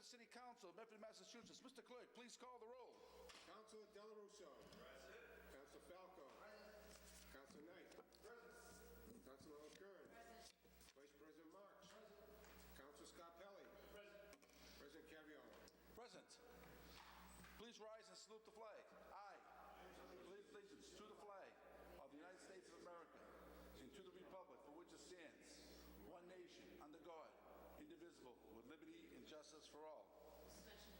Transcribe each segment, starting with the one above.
Medford City Council, Medford, Massachusetts. Mr. Clerk, please call the roll. Councilor Delarusso. Present. Councilor Falco. Present. Councilor Knight. Present. Councilor Kern. Present. Vice President Marks. Present. Councilor Scarpelli. Present. President Caviola. Present. Please rise and salute the flag. I pledge allegiance to the flag of the United States of America and to the republic for which it stands, one nation, under God, indivisible, with liberty and justice for all. Motion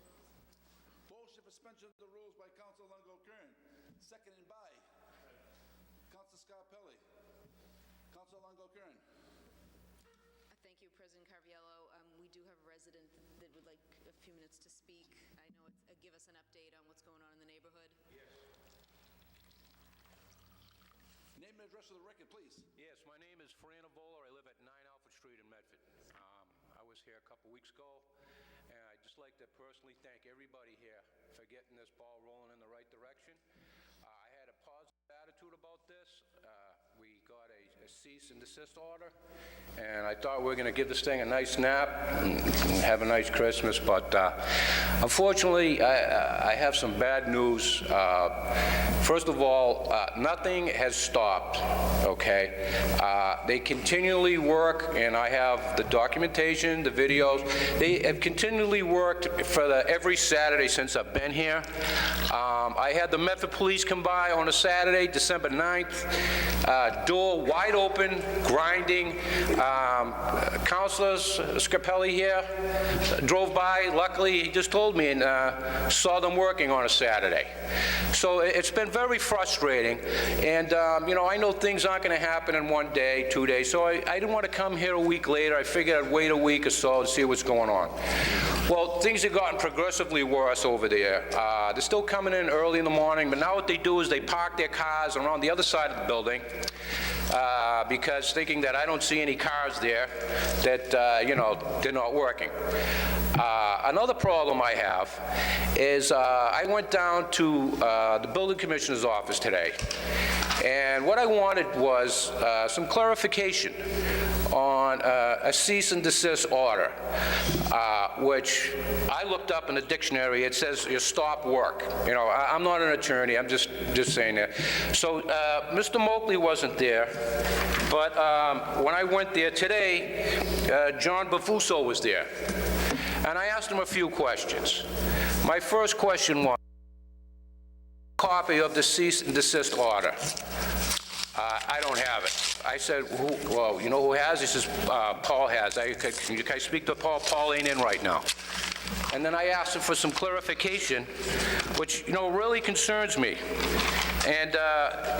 for suspension of the rules by Councilor Longo-Kern, seconded by Councilor Scarpelli. Councilor Longo-Kern. Thank you, President Carviello. We do have a resident that would like a few minutes to speak. I know give us an update on what's going on in the neighborhood. Yes. Name and address for the record, please. Yes, my name is Fran Avola. I live at 9 Alfred Street in Medford. I was here a couple weeks ago, and I'd just like to personally thank everybody here for getting this ball rolling in the right direction. I had a positive attitude about this. We got a cease and desist order, and I thought we were going to give this thing a nice nap and have a nice Christmas, but unfortunately, I have some bad news. First of all, nothing has stopped, okay? They continually work, and I have the documentation, the videos. They have continually worked for every Saturday since I've been here. I had the Medford police come by on a Saturday, December 9th, door wide open, grinding. Councilor Scarpelli here drove by. Luckily, he just told me and saw them working on a Saturday. So it's been very frustrating. And, you know, I know things aren't going to happen in 1 day, 2 days. So I didn't want to come here a week later. I figured I'd wait a week or so to see what's going on. Well, things have gotten progressively worse over there. They're still coming in early in the morning, but now what they do is they park their cars around the other side of the building because thinking that I don't see any cars there, that, you know, they're not working. Another problem I have is I went down to the building commissioner's office today, and what I wanted was some clarification on a cease and desist order, which I looked up in the dictionary. It says you stop work. You know, I'm not an attorney. I'm just saying that. So Mr. Moakley wasn't there, but when I went there today, John Bafuso was there, and I asked him a few questions. My first question was, copy of the cease and desist order. I don't have it. I said, well, you know who has? He says, Paul has. Can I speak to Paul? Paul ain't in right now. And then I asked him for some clarification, which, you know, really concerns me. And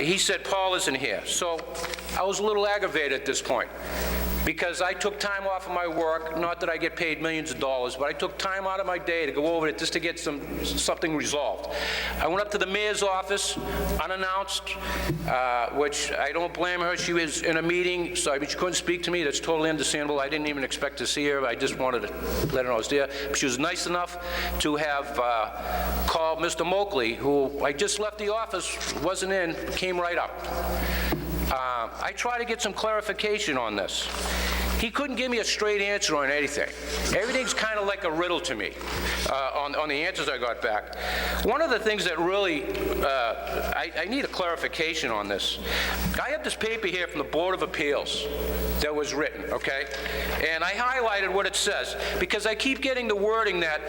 he said, Paul isn't here. So I was a little aggravated at this point, because I took time off of my work, not that I get paid millions of dollars, but I took time out of my day to go over it just to get something resolved. I went up to the mayor's office, unannounced, which I don't blame her. She was in a meeting, so she couldn't speak to me. That's totally understandable. I didn't even expect to see her. I just wanted to let her know I was there. But she was nice enough to have called Mr. Moakley, who I just left the office, wasn't in, came right up. I tried to get some clarification on this. He couldn't give me a straight answer on anything. Everything's kind of like a riddle to me on the answers I got back. One of the things that really, I need a clarification on this. I have this paper here from the Board of Appeals that was written, okay? And I highlighted what it says, because I keep getting the wording that,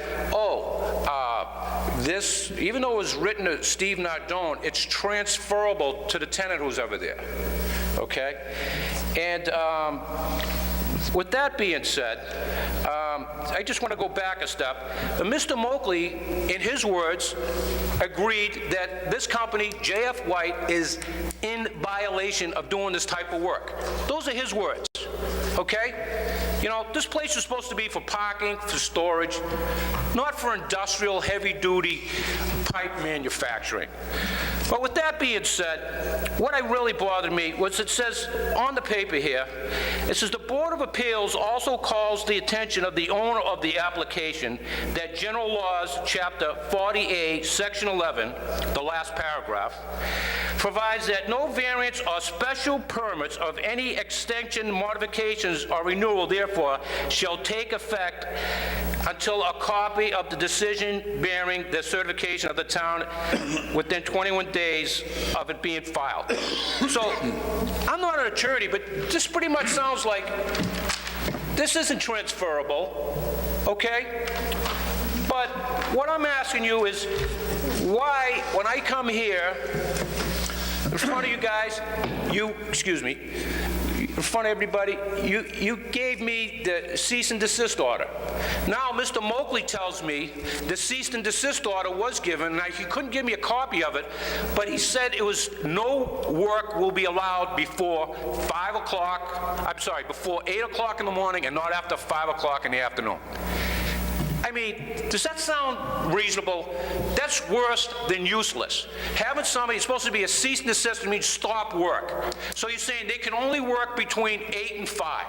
this, even though it was written to Steve Nardone, it's transferable to the tenant who's over there, okay? And with that being said, I just want to go back a step. Mr. Moakley, in his words, agreed that this company, J.F. White, is in violation of doing this type of work. Those are his words, okay? You know, this place is supposed to be for parking, for storage, not for industrial, heavy-duty pipe manufacturing. But with that being said, what really bothered me was it says on the paper here, it says the Board of Appeals also calls the attention of the owner of the application that General Laws, Chapter 40A, Section 11, the last paragraph, provides that no variance or special permits of any extension, modifications, or renewal therefore therefore shall take effect until a copy of the decision bearing the certification of the town within 21 days of it being filed. So, I'm not an attorney, but this pretty much sounds like this isn't transferable, okay? But what I'm asking you is, why, when I come here, in front of you guys, in front of everybody, you gave me the cease and desist order. Now, Mr. Moakley tells me the cease and desist order was given. Now, he couldn't give me a copy of it, but he said it was no work will be allowed before 5 o'clock, I'm sorry, before 8 o'clock in the morning and not after 5 o'clock in the afternoon. I mean, does that sound reasonable? That's worse than useless. Having somebody, it's supposed to be a cease and desist, means stop work. So you're saying they can only work between 8 and 5.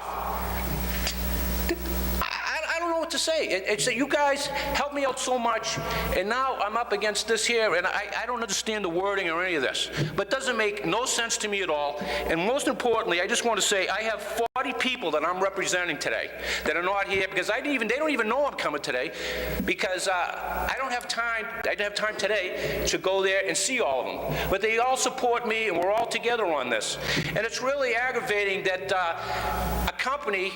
I don't know what to say. It's that you guys helped me out so much, and now I'm up against this here, and I don't understand the wording or any of this. But it doesn't make no sense to me at all. And most importantly, I just want to say I have 40 people that I'm representing today that are not here because they don't even know I'm coming today because I don't have time. I didn't have time today to go there and see all of them. But they all support me, and we're all together on this. And it's really aggravating that a company,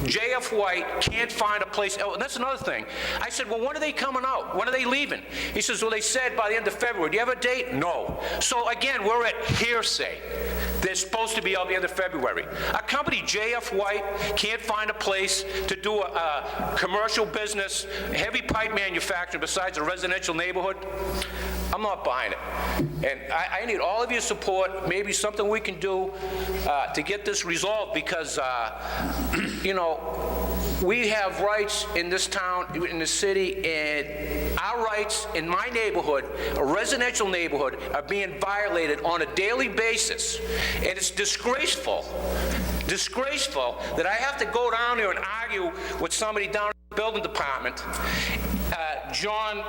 J.F. White, can't find a place. Oh, and that's another thing. I said, well, when are they coming out? When are they leaving? He says, well, they said by the end of February. Do you have a date? No. So again, we're at hearsay. They're supposed to be out the end of February. A company, J.F. White, can't find a place to do a commercial business, heavy pipe manufacturing besides a residential neighborhood. I'm not buying it. And I need all of your support, maybe something we can do to get this resolved because, you know, we have rights in this town, in the city, and our rights in my neighborhood, a residential neighborhood, are being violated on a daily basis. And it's disgraceful that I have to go down there and argue with somebody down in the building department. John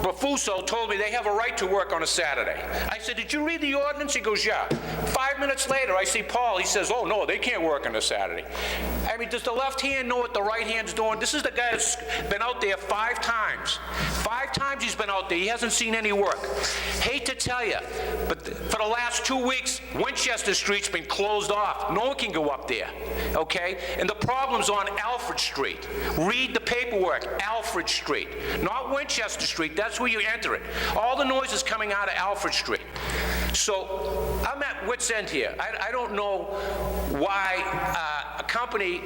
Bafuso told me they have a right to work on a Saturday. I said, did you read the ordinance? He goes, yeah. 5 minutes later, I see Paul. He says, oh, no, they can't work on a Saturday. I mean, does the left hand know what the right hand's doing? This is the guy that's been out there 5 times. 5 times he's been out there. He hasn't seen any work. Hate to tell you, but for the last 2 weeks, Winchester Street's been closed off. No one can go up there, okay? And the problem's on Alfred Street. Read the paperwork, Alfred Street. Not Winchester Street, that's where you enter it. All the noise is coming out of Alfred Street. So I'm at wit's end here. I don't know why a company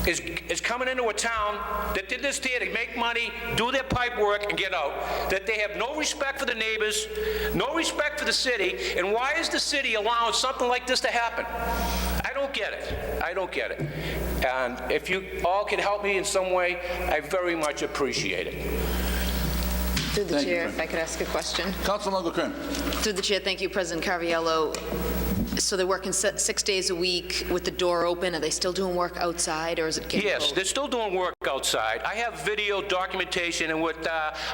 is coming into a town that did this here to make money, do their pipe work, and get out, that they have no respect for the neighbors, no respect for the city, and why is the city allowing something like this to happen? I don't get it. I don't get it. And if you all could help me in some way, I very much appreciate it. Through the chair, if I could ask a question. Councilmember Kern. Through the chair, thank you, President Caraviello. So they're working 6 days a week with the door open. Are they still doing work outside, or is it getting Yes, cold? they're still doing work outside. I have video documentation, and what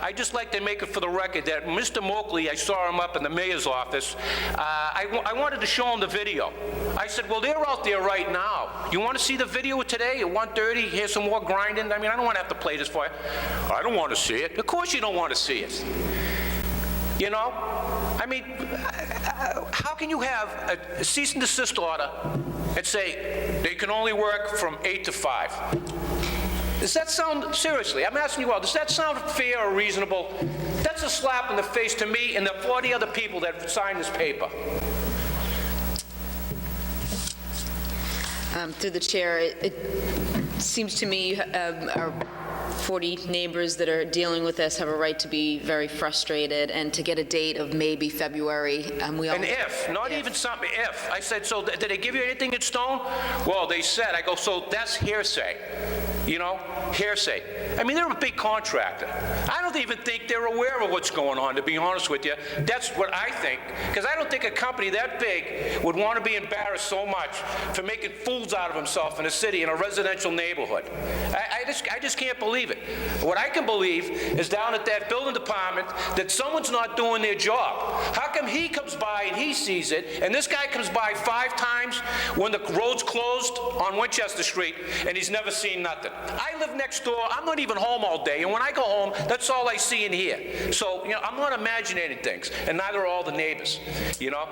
I just like to make it for the record that Mr. Moakley, I saw him up in the mayor's office. I wanted to show him the video. I said, well, they're out there right now. You want to see the video today at 1:30? Here's some more grinding. I mean, I don't want to have to play this for you. I don't want to see it. Of course you don't want to see it. You know? I mean, how can you have a cease and desist order and say they can only work from 8 to 5? Does that sound, seriously, I'm asking you all, does that sound fair or reasonable? That's a slap in the face to me and the 40 other people that signed this paper. Through the chair, it seems to me our 40 neighbors that are dealing with this have a right to be very frustrated and to get a date of maybe February. We all And if, not even something, if. I said, so did they give you anything in stone? Well, they said. I go, so that's hearsay. You know, hearsay. I mean, they're a big contractor. I don't even think they're aware of what's going on, to be honest with you. That's what I think, because I don't think a company that big would want to be embarrassed so much for making fools out of himself in a city, in a residential neighborhood. I just can't believe it. What I can believe is down at that building department that someone's not doing their job. How come he comes by and he sees it, and this guy comes by 5 times when the road's closed on Winchester Street, and he's never seen nothing. I live next door. I'm not even home all day, and when I go home, that's all I see and hear. So, you know, I'm not imagining things, and neither are all the neighbors, you know?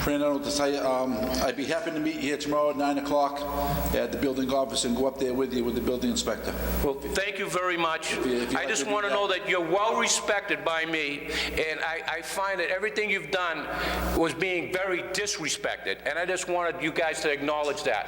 Fran, I don't know what to tell you. I'd be happy to meet you here tomorrow at 9 o'clock at the building office and go up there with you with the building inspector. Well, thank you very much. If you'd I like just to do want to that. know that you're well respected by me, and I find that everything you've done was being very disrespected, and I just wanted you guys to acknowledge that.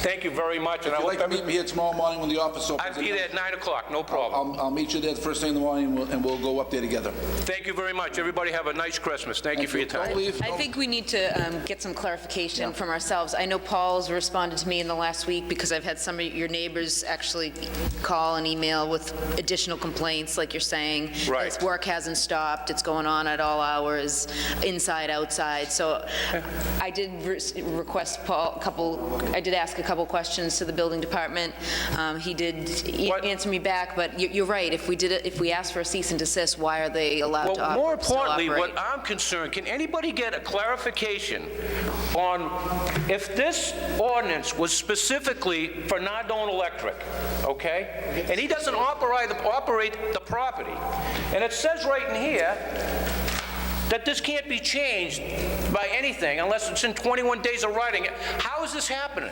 Thank you very much. And If I you'd like to hope meet me here tomorrow morning when the office opens. I'll be there at 9 o'clock, no problem. I'll meet you there the first thing in the morning, and we'll go up there together. Thank you very much. Everybody have a nice Christmas. Thank you for your time. Don't leave. I think we need to get some clarification from ourselves. I know Paul's responded to me in the last week because I've had some of your neighbors actually call and email with additional complaints, like you're saying. Right. This work hasn't stopped, it's going on at all hours, inside, outside. So I did request Paul I did ask a couple questions to the building department. He did answer me back, but you're right. If we asked for a cease and desist, why are they allowed to Well, more still importantly, operate? what I'm concerned, can anybody get a clarification on if this ordinance was specifically for Nardone Electric, okay? And he doesn't operate the property. And it says right in here that this can't be changed by anything unless it's in 21 days of writing. How is this happening?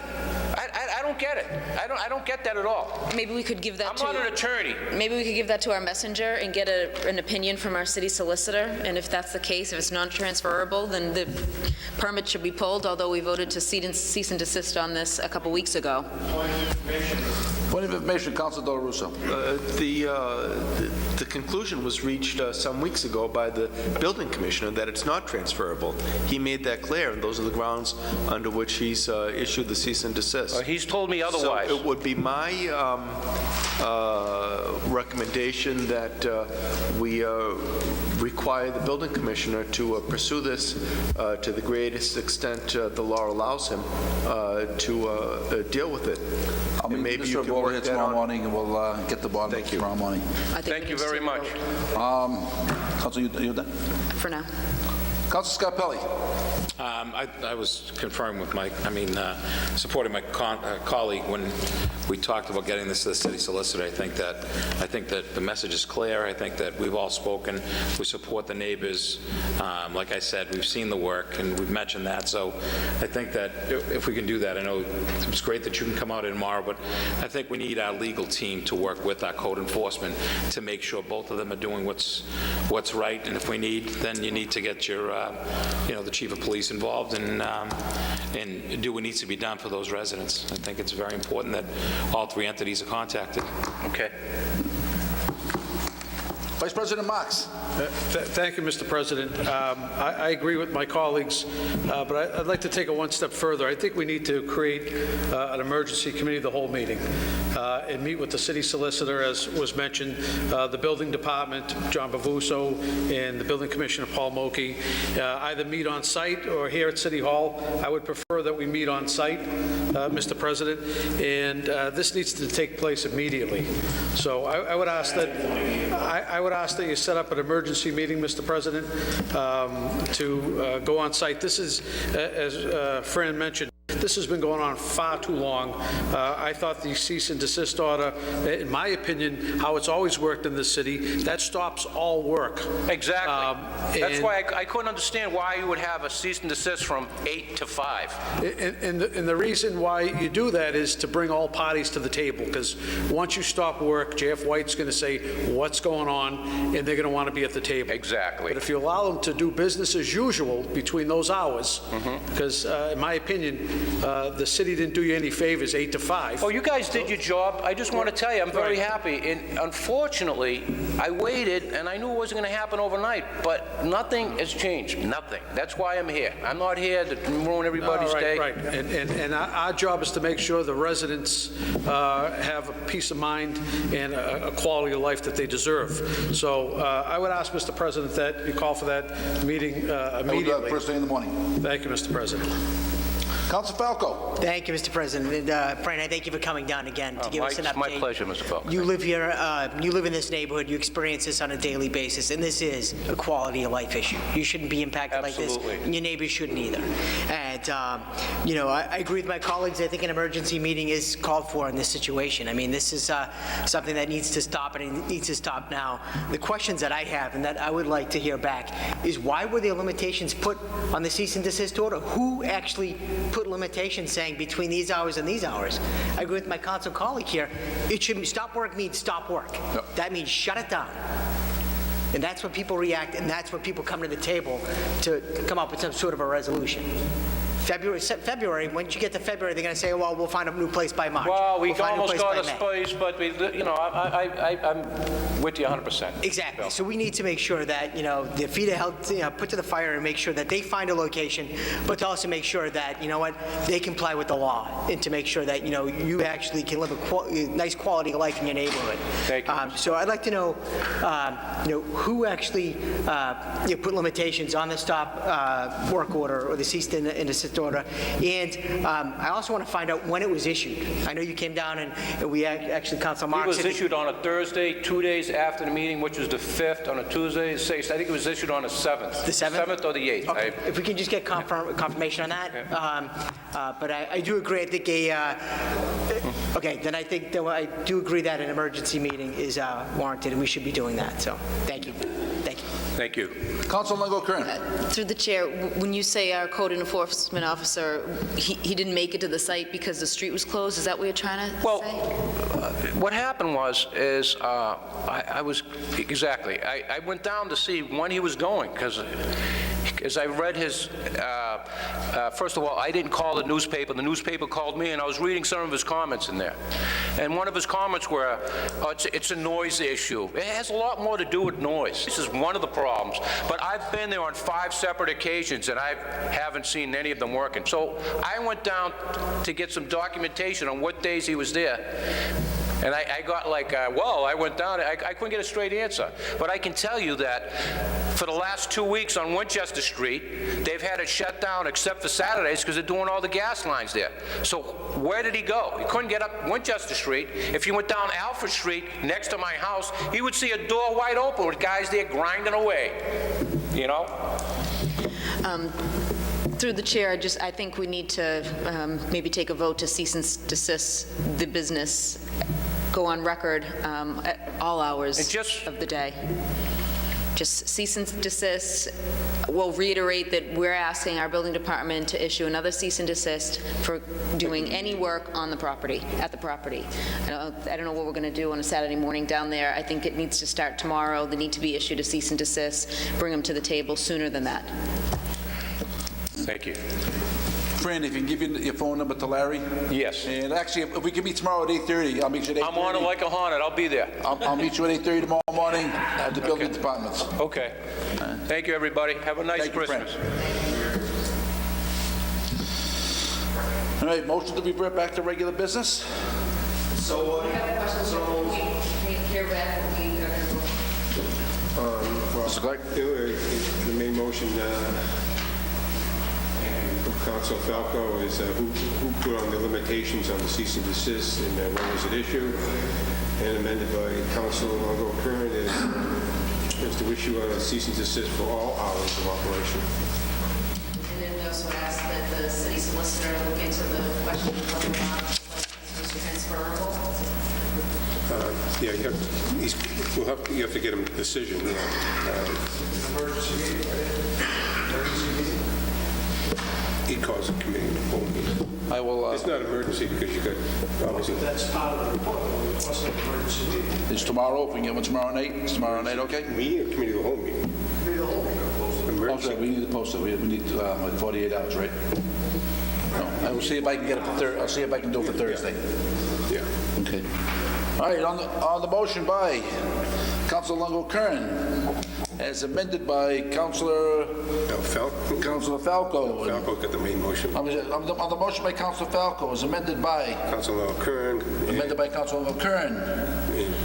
I don't get it. I don't get that at all. Maybe we could give that I'm not an attorney. Maybe we could give that to our messenger and get an opinion from our city solicitor, and if that's the case, if it's non-transferable, then the permit should be pulled, although we voted to cease and desist on this a couple weeks ago. Point of information, Councilor Del Russo. The conclusion was reached some weeks ago by the building commissioner that it's not transferable. He made that clear, and those are the grounds under which he's issued the cease and desist. He's told me otherwise. So it would be my recommendation that we require the building commissioner to pursue this to the greatest extent the law allows him to deal with it. I'll And meet maybe Mr. you can Bola work here that tomorrow on. morning, and we'll get the bottom of it tomorrow morning. Thank you very much. Councilor, you done? For now. Councilor Scarpelli. I was conferring with supporting my colleague when we talked about getting this to the city solicitor. I think that the message is clear. I think that we've all spoken. We support the neighbors. Like I said, we've seen the work and we've mentioned that. So I think that if we can do that, I know it's great that you can come out tomorrow, but I think we need our legal team to work with our code enforcement to make sure both of them are doing what's right. And if we need, then you need to get your the chief of police involved and do what needs to be done for those residents. I think it's very important that all three entities are contacted. Okay. Vice President Marks. Thank you, Mr. President. I agree with my colleagues, but I'd like to take it one step further. I think we need to create an emergency committee of the whole meeting and meet with the city solicitor, as was mentioned, the building department, John Bavuso, and the building commissioner, Paul Moki. Either meet on site or here at City Hall. I would prefer that we meet on site, Mr. President, and this needs to take place immediately. So I would ask that you set up an emergency meeting, Mr. President, to go on site. This is, as Fran mentioned, this has been going on far too long. I thought the cease and desist order, in my opinion, how it's always worked in this city, that stops all work. Exactly. That's why I couldn't understand why you would have a cease and desist from 8 to 5. And the reason why you do that is to bring all parties to the table, because once you stop work, J.F. White's going to say what's going on, and they're going to want to be at the table. Exactly. But if you allow them to do business as usual between those hours, because in my opinion, the city didn't do you any favors 8 to 5. Oh, you guys did your job. I just want to tell you, I'm very happy. And unfortunately, I waited, and I knew it wasn't going to happen overnight, but nothing has changed. Nothing. That's why I'm here. I'm not here to ruin everybody's day. Right. And our job is to make sure the residents have a peace of mind and a quality of life that they deserve. So I would ask, Mr. President, that you call for that meeting I will do that immediately. first thing in the morning. Thank you, Mr. President. Council Falco. Thank you, Mr. President. And, Fran, I thank you for coming down again to give us an update. My pleasure, Mr. Falco. You live here, you live in this neighborhood, you experience this on a daily basis, and this is a quality of life issue. You shouldn't be impacted like this, Absolutely. and your neighbors shouldn't either. And, you know, I agree with my colleagues. I think an emergency meeting is called for in this situation. I mean, this is something that needs to stop, and it needs to stop now. The questions that I have, and that I would like to hear back, is why were there limitations put on the cease and desist order? Who actually put limitations saying between these hours and these hours? I agree with my council colleague here. It should stop work means stop work. Yep. That means shut it down. And that's when people react, and that's when people come to the table to come up with some sort of a resolution. February, once you get to February, they're going to say, well, we'll find a new place by March. Well, we We'll find almost new got a place by May. space, but, you know, I'm with you 100%. Exactly. So we need to make sure that, you know, the feet are held, you know, put to the fire and make sure that they find a location, but to also make sure that, you know what, they comply with the law, and to make sure that, you know, you actually can live a nice quality of life in your neighborhood. Thank you. So I'd like to know, you know, who actually you know, put limitations on the stop work order or the cease and desist order, and I also want to find out when it was issued. I know you came down and we actually, Council It Marks. was issued on a Thursday, 2 days after the meeting, which was the 5th, on a Tuesday, the 6th. I think it was issued on the 7th. The 7th? 7th or the 8th. Okay, if we can just get confirmation on that. But I do agree, I think okay, then I think that I do agree that an emergency meeting is warranted, and we should be doing that, so, thank you. Thank you. Thank you. Council Longo Kern. Through the chair, when you say our code enforcement officer, he didn't make it to the site because the street was closed, is that what you're trying to say? Well, what happened was, I was, exactly, I went down to see when he was going, because as I read his, first of all, I didn't call the newspaper called me, and I was reading some of his comments in there. And one of his comments were, oh, it's a noise issue. It has a lot more to do with noise. This is one of the problems. But I've been there on 5 separate occasions, and I haven't seen any of them working. So I went down to get some documentation on what days he was there. And I got like, well, I went down, I couldn't get a straight answer. But I can tell you that for the last 2 weeks on Winchester Street, they've had it shut down except for Saturdays because they're doing all the gas lines there. So where did he go? He couldn't get up Winchester Street. If you went down Alfred Street next to my house, he would see a door wide open with guys there grinding away, you know? Through the chair, I think we need to maybe take a vote to cease and desist the business, go on record at all hours of the day. Just cease and desist. We'll reiterate that we're asking our building department to issue another cease and desist for doing any work on the property, at the property. I don't know what we're going to do on a Saturday morning down there. I think it needs to start tomorrow. They need to be issued a cease and desist, bring them to the table sooner than that. Thank you. Fran, if you can give your phone number to Larry. Yes. And actually, if we can meet tomorrow at 8:30, I'll meet you at 8:30. I'm on it like a hornet. I'll be there. I'll meet you at 8:30 tomorrow morning at the building departments. Okay. Thank you, everybody. Have a nice Thank you, Christmas. All right, motion to be brought back to regular business. We have a question, so we hear back what we are going to do. Mr. Clerk? The main motion from Council Falco is who put on the limitations on the cease and desist, and when was it issued, and amended by Council Longo Kern is to issue a cease and desist for all hours of operation. And then we also ask that the city solicitor look into the question of whether or not the license is transferable. Yeah, you have to get him a decision. He calls a committee to hold meeting. I will. It's not an emergency because you got obviously. That's part of the report. It wasn't an emergency meeting. Is tomorrow, if we can get one tomorrow night? Is tomorrow night okay? Meeting or committee of the whole meeting? Emergency. Okay, we need to post it. We need like 48 hours, right? No, I will see if I can get it for Thursday. I'll see if I can do it for Thursday. Yeah. Okay. All right, on the motion by Councilor Longo Kern, as amended by Councilor Falco. Falco. Falco got the main motion. On the motion by Councilor Falco, is amended by Councilor Kern. amended by Councilor Kern And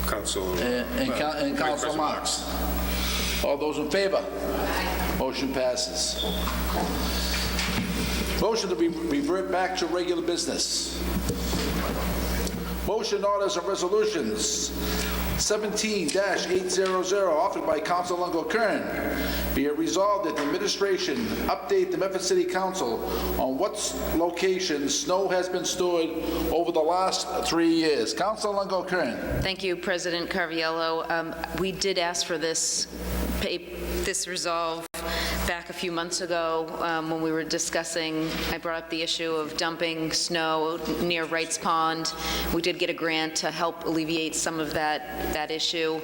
Councilor. and Councilor Marks. All those in favor? Motion passes. Motion to revert back to regular business. Motion, orders, and resolutions. 17-800, offered by Council Longo Kern. Be it resolved that the administration update the Medford City Council on what locations snow has been stored over the last 3 years. Council Longo Kern. Thank you, President Carviello. We did ask for this resolve back a few months ago when we were discussing, I brought up the issue of dumping snow near Wrights Pond. We did get a grant to help alleviate some of that issue.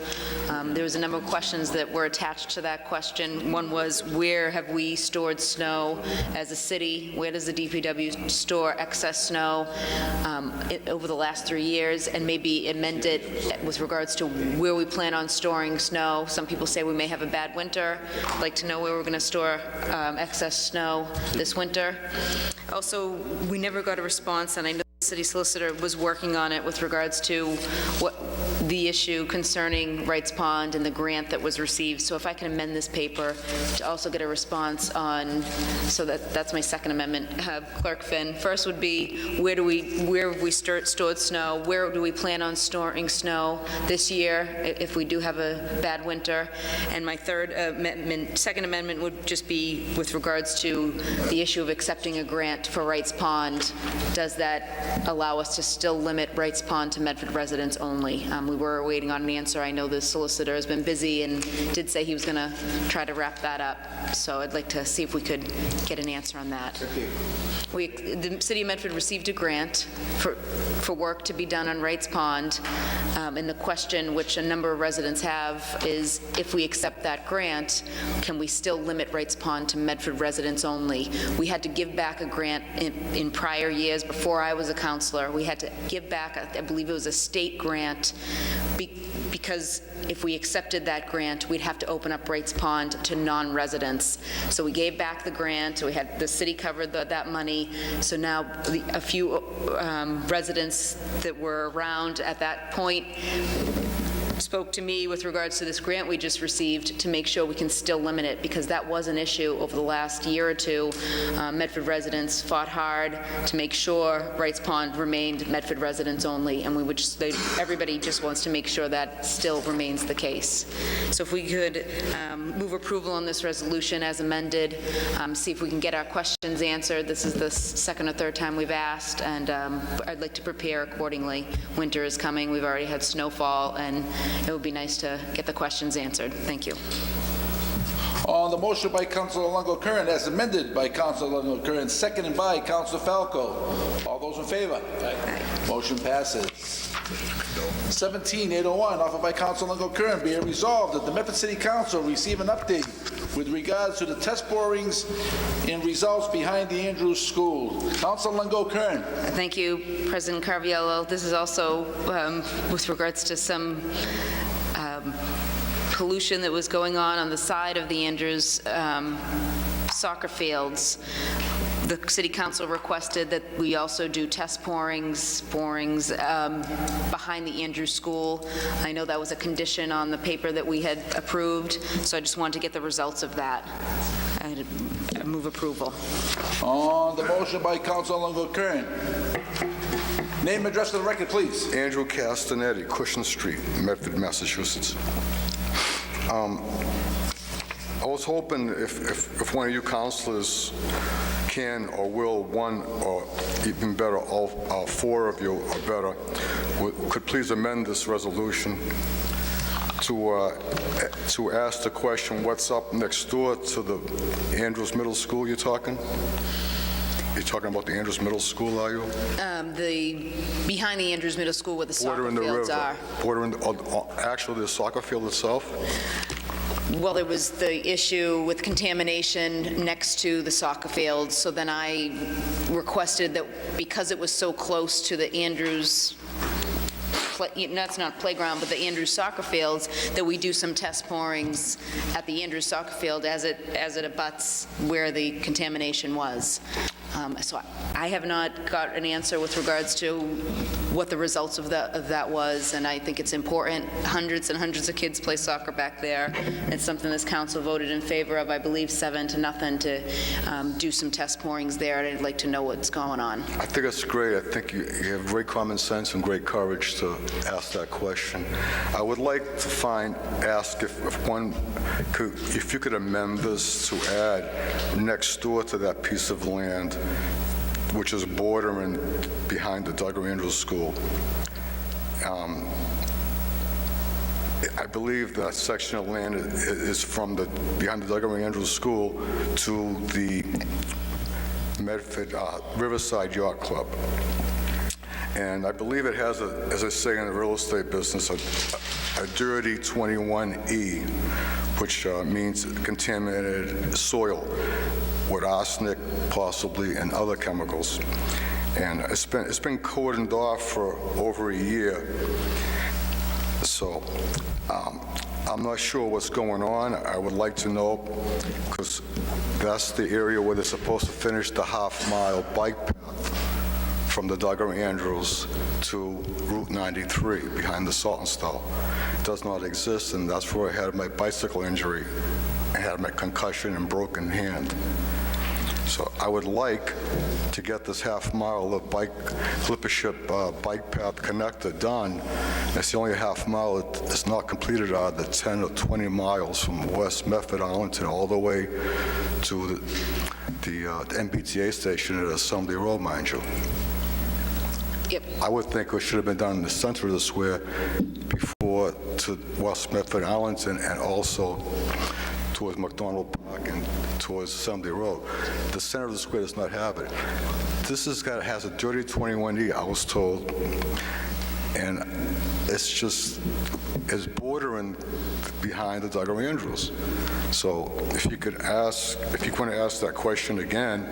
There was a number of questions that were attached to that question. One was, where have we stored snow as a city? Where does the DPW store excess snow over the last 3 years? And maybe amend it with regards to where we plan on storing snow. Some people say we may have a bad winter. I'd like to know where we're going to store excess snow this winter. Also, we never got a response, and I know the city solicitor was working on it with regards to what the issue concerning Wrights Pond and the grant that was received. So if I can amend this paper to also get a response on, so that's my second amendment, Clerk Finn. First would be, where have we stored snow? Where do we plan on storing snow this year if we do have a bad winter? And my second amendment would just be with regards to the issue of accepting a grant for Wrights Pond. Does that allow us to still limit Wrights Pond to Medford residents only? We were waiting on an answer. I know the solicitor has been busy and did say he was going to try to wrap that up. So I'd like to see if we could get an answer on that. The City of Medford received a grant for work to be done on Wrights Pond. And the question which a number of residents have is, if we accept that grant, can we still limit Wrights Pond to Medford residents only? We had to give back a grant in prior years before I was a counselor. We had to give back, I believe it was a state grant, because if we accepted that grant, we'd have to open up Wrights Pond to non-residents. So we gave back the grant. We had the city covered that money. So now a few residents that were around at that point spoke to me with regards to this grant we just received to make sure we can still limit it, because that was an issue over the last year or two. Medford residents fought hard to make sure Wrights Pond remained Medford residents only, and everybody just wants to make sure that still remains the case. So if we could move approval on this resolution as amended, see if we can get our questions answered. This is the second or third time we've asked, and I'd like to prepare accordingly. Winter is coming. We've already had snowfall, and it would be nice to get the questions answered. Thank you. On the motion by Councilor Longo Kern, as amended by Councilor Longo Kern, seconded by Councilor Falco. All those in favor? Aye. Motion passes. 17-801, offered by Councilor Longo Kern, be it resolved that the Medford City Council receive an update with regards to the test borings and results behind the Andrews School. Councilor Longo Kern. Thank you, President Carviello. This is also with regards to some pollution that was going on the side of the Andrews soccer fields. The City Council requested that we also do test borings behind the Andrews School. I know that was a condition on the paper that we had approved, so I just wanted to get the results of that. I move approval. On the motion by Councilor Longo Kern. Name and address to the record, please. Andrew Castanetti, Cushion Street, Medford, Massachusetts. I was hoping if one of you councilors can or will, one or even better, all four of you or better, could please amend this resolution to ask the question, what's up next door to the Andrews Middle School you're talking? You're talking about the Andrews Middle School, are you? Behind the Andrews Middle School where the soccer fields are. Bordering actually the soccer field itself? Well, there was the issue with contamination next to the soccer field, so then I requested that because it was so close to the Andrews, that's not playground, but the Andrews soccer fields, that we do some test borings at the Andrews soccer field as it abuts where the contamination was. So I have not got an answer with regards to what the results of that was, and I think it's important. Hundreds and hundreds of kids play soccer back there. It's something this council voted in favor of, I believe 7-0, to do some test porings there, and I'd like to know what's going on. I think it's great. I think you have great common sense and great courage to ask that question. I would like to ask if you could amend this to add next door to that piece of land, which is bordering behind the Douglas Andrews School. I believe that section of land is from behind the Douglas Andrews School to the Medford Riverside Yacht Club. And I believe it has, as I say in the real estate business, a dirty 21E, which means contaminated soil with arsenic possibly and other chemicals. And it's been cordoned off for over a year. So I'm not sure what's going on. I would like to know, because that's the area where they're supposed to finish the half-mile bike path from the Douglas Andrews to Route 93 behind the Salt and Stall. It does not exist, and that's where I had my bicycle injury. I had my concussion and broken hand. So I would like to get this half-mile of flippership bike path connector done. It's the only half-mile that's not completed out of the 10 or 20 miles from West Medford, Arlington, all the way to the MBTA station at Assembly Road, mind you. Yep. I would think it should have been done in the center of the square before to West Medford, Arlington, and also towards McDonald Park and towards Assembly Road. The center of the square does not have it. This has a dirty 21E, I was told, and it's bordering behind the Douglas Andrews. So if you're going to ask that question again,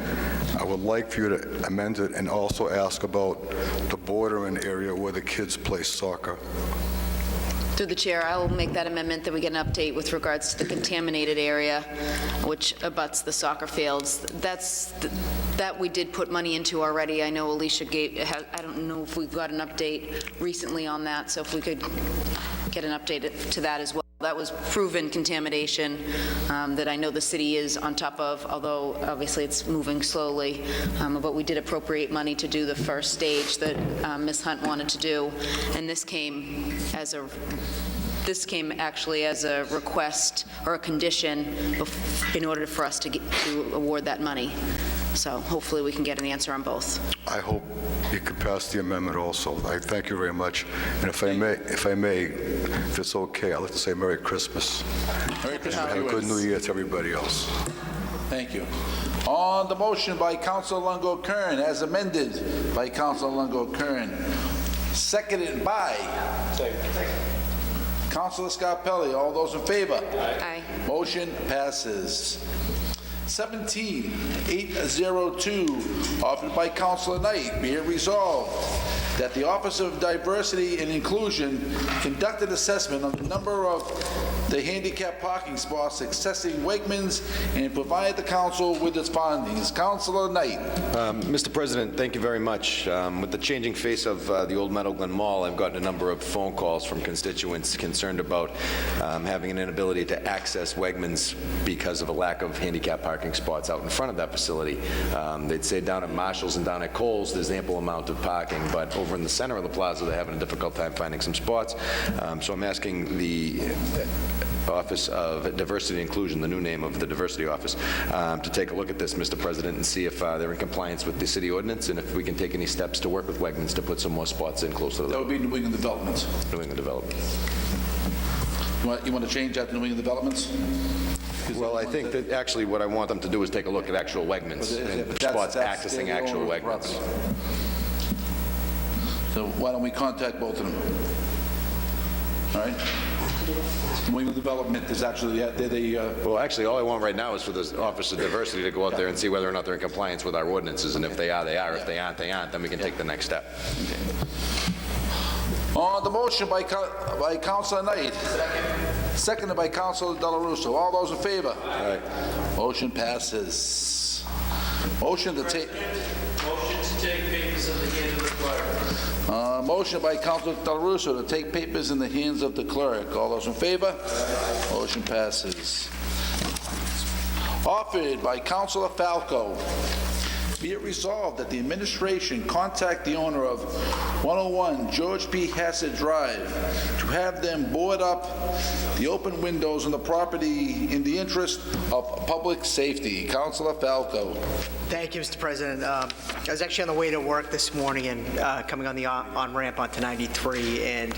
I would like for you to amend it and also ask about the bordering area where the kids play soccer. Through the chair, I'll make that amendment that we get an update with regards to the contaminated area, which abuts the soccer fields. That we did put money into already. I know Alicia I don't know if we've got an update recently on that, so if we could get an update to that as well. That was proven contamination that I know the city is on top of, although obviously it's moving slowly. But we did appropriate money to do the first stage that Ms. Hunt wanted to do, and this came actually as a request or a condition in order for us to award that money. So hopefully we can get an answer on both. I hope you can pass the amendment also. I thank you very much. And if I may, if it's okay, I'd like to say Merry Christmas. Merry Christmas. And have a good New Year to everybody else. Thank you. On the motion by Councilor Longo-Kern, as amended by Councilor Longo-Kern, seconded by Councilor Scarpelli. All those in favor? Aye. Motion passes. 17-802, offered by Councilor Knight. Be it resolved that the Office of Diversity and Inclusion conducted assessment of the number of the handicap parking spots accessing Wegmans and provide the council with its findings. Councilor Knight. Mr. President, thank you very much. With the changing face of the old Meadow Glen Mall, I've gotten a number of phone calls from constituents concerned about having an inability to access Wegmans because of a lack of handicap parking spots out in front of that facility. They'd say down at Marshall's and down at Kohl's, there's ample amount of parking, but over in the center of the plaza, they're having a difficult time finding some spots. So I'm asking the Office of Diversity and Inclusion, the new name of the Diversity Office, to take a look at this, Mr. President, and see if they're in compliance with the city ordinance and if we can take any steps to work with Wegmans to put some more spots in closer to the... That would be New England Developments. New England Development. You want to change that to New England Developments? Well, I think that actually what I want them to do is take a look at actual Wegmans and spots accessing actual Wegmans. So why don't we contact both of them? All right? New England Development is actually, Well, actually, all I want right now is for the Office of Diversity to go out there and see whether or not they're in compliance with our ordinances, and if they are, they are. If they aren't, they aren't. Then we can take the next step. On the motion by Councilor Knight, seconded by Councilor Delarusso. All those in favor? All right. Motion passes. Motion to take... Motion to take papers in the hands of the clerk. Motion by Councilor Del Russo to take papers in the hands of the clerk. All those in favor? Motion passes. Offered by Councilor Falco. Be it resolved that the administration contact the owner of 101 George P. Hassett Drive to have them board up the open windows on the property in the interest of public safety. Councilor Falco. Thank you, Mr. President. I was actually on the way to work this morning and coming on the on-ramp onto 93 and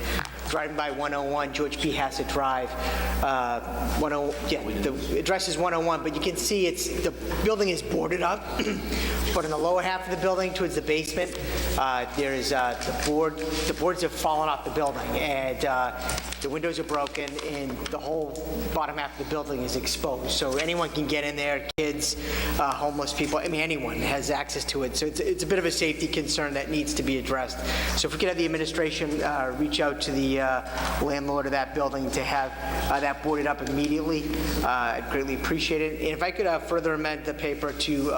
driving by 101 George P. Hassett Drive. The address is 101, but you can see the building is boarded up, but in the lower half of the building towards the basement, there is the boards have fallen off the building, and the windows are broken, and the whole bottom half of the building is exposed. So anyone can get in there, kids, homeless people, I mean, anyone has access to it. So it's a bit of a safety concern that needs to be addressed. So if we could have the administration reach out to the landlord of that building to have that boarded up immediately, I'd greatly appreciate it. And if I could further amend the paper to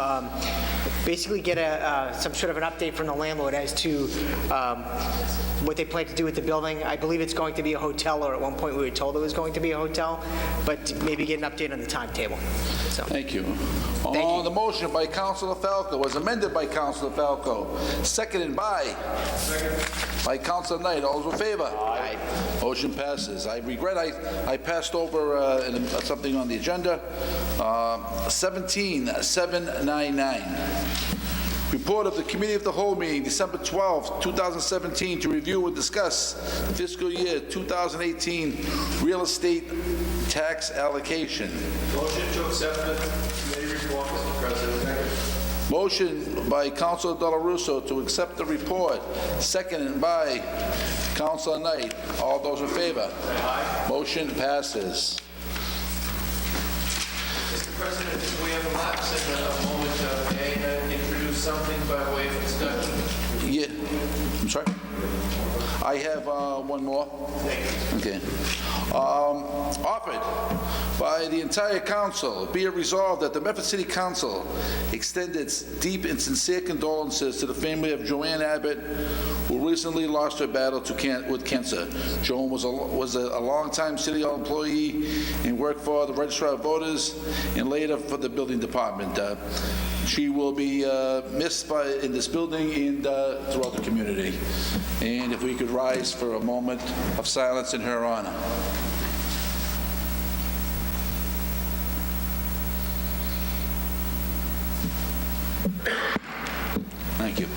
basically get some sort of an update from the landlord as to what they plan to do with the building. I believe it's going to be a hotel, or at one point we were told it was going to be a hotel, but maybe get an update on the timetable. So. Thank you. On the motion by Councilor Falco, was amended by Councilor Falco, seconded by Councilor Knight. All those in favor? Aye. Motion passes. I regret I passed over something on the agenda. 17799. Report of the Committee of the Whole meeting, December 12, 2017, to review and discuss the fiscal year 2018 real estate tax allocation. Motion to accept the committee report, Mr. President. Motion by Councilor Del Russo to accept the report, seconded by Councilor Knight. All those in favor? Aye. Motion passes. Mr. President, if we have a lapse in a moment, may I introduce something by way of discussion? Yeah, I'm sorry? I have one more. Okay. Offered by the entire council, be it resolved that the Medford City Council extend its deep and sincere condolences to the family of Joanne Abbott, who recently lost her battle with cancer. Joan was a long-time city employee and worked for the Registrar of Voters and later for the building department. She will be missed in this building and throughout the community. And if we could rise for a moment of silence in her honor. Thank you.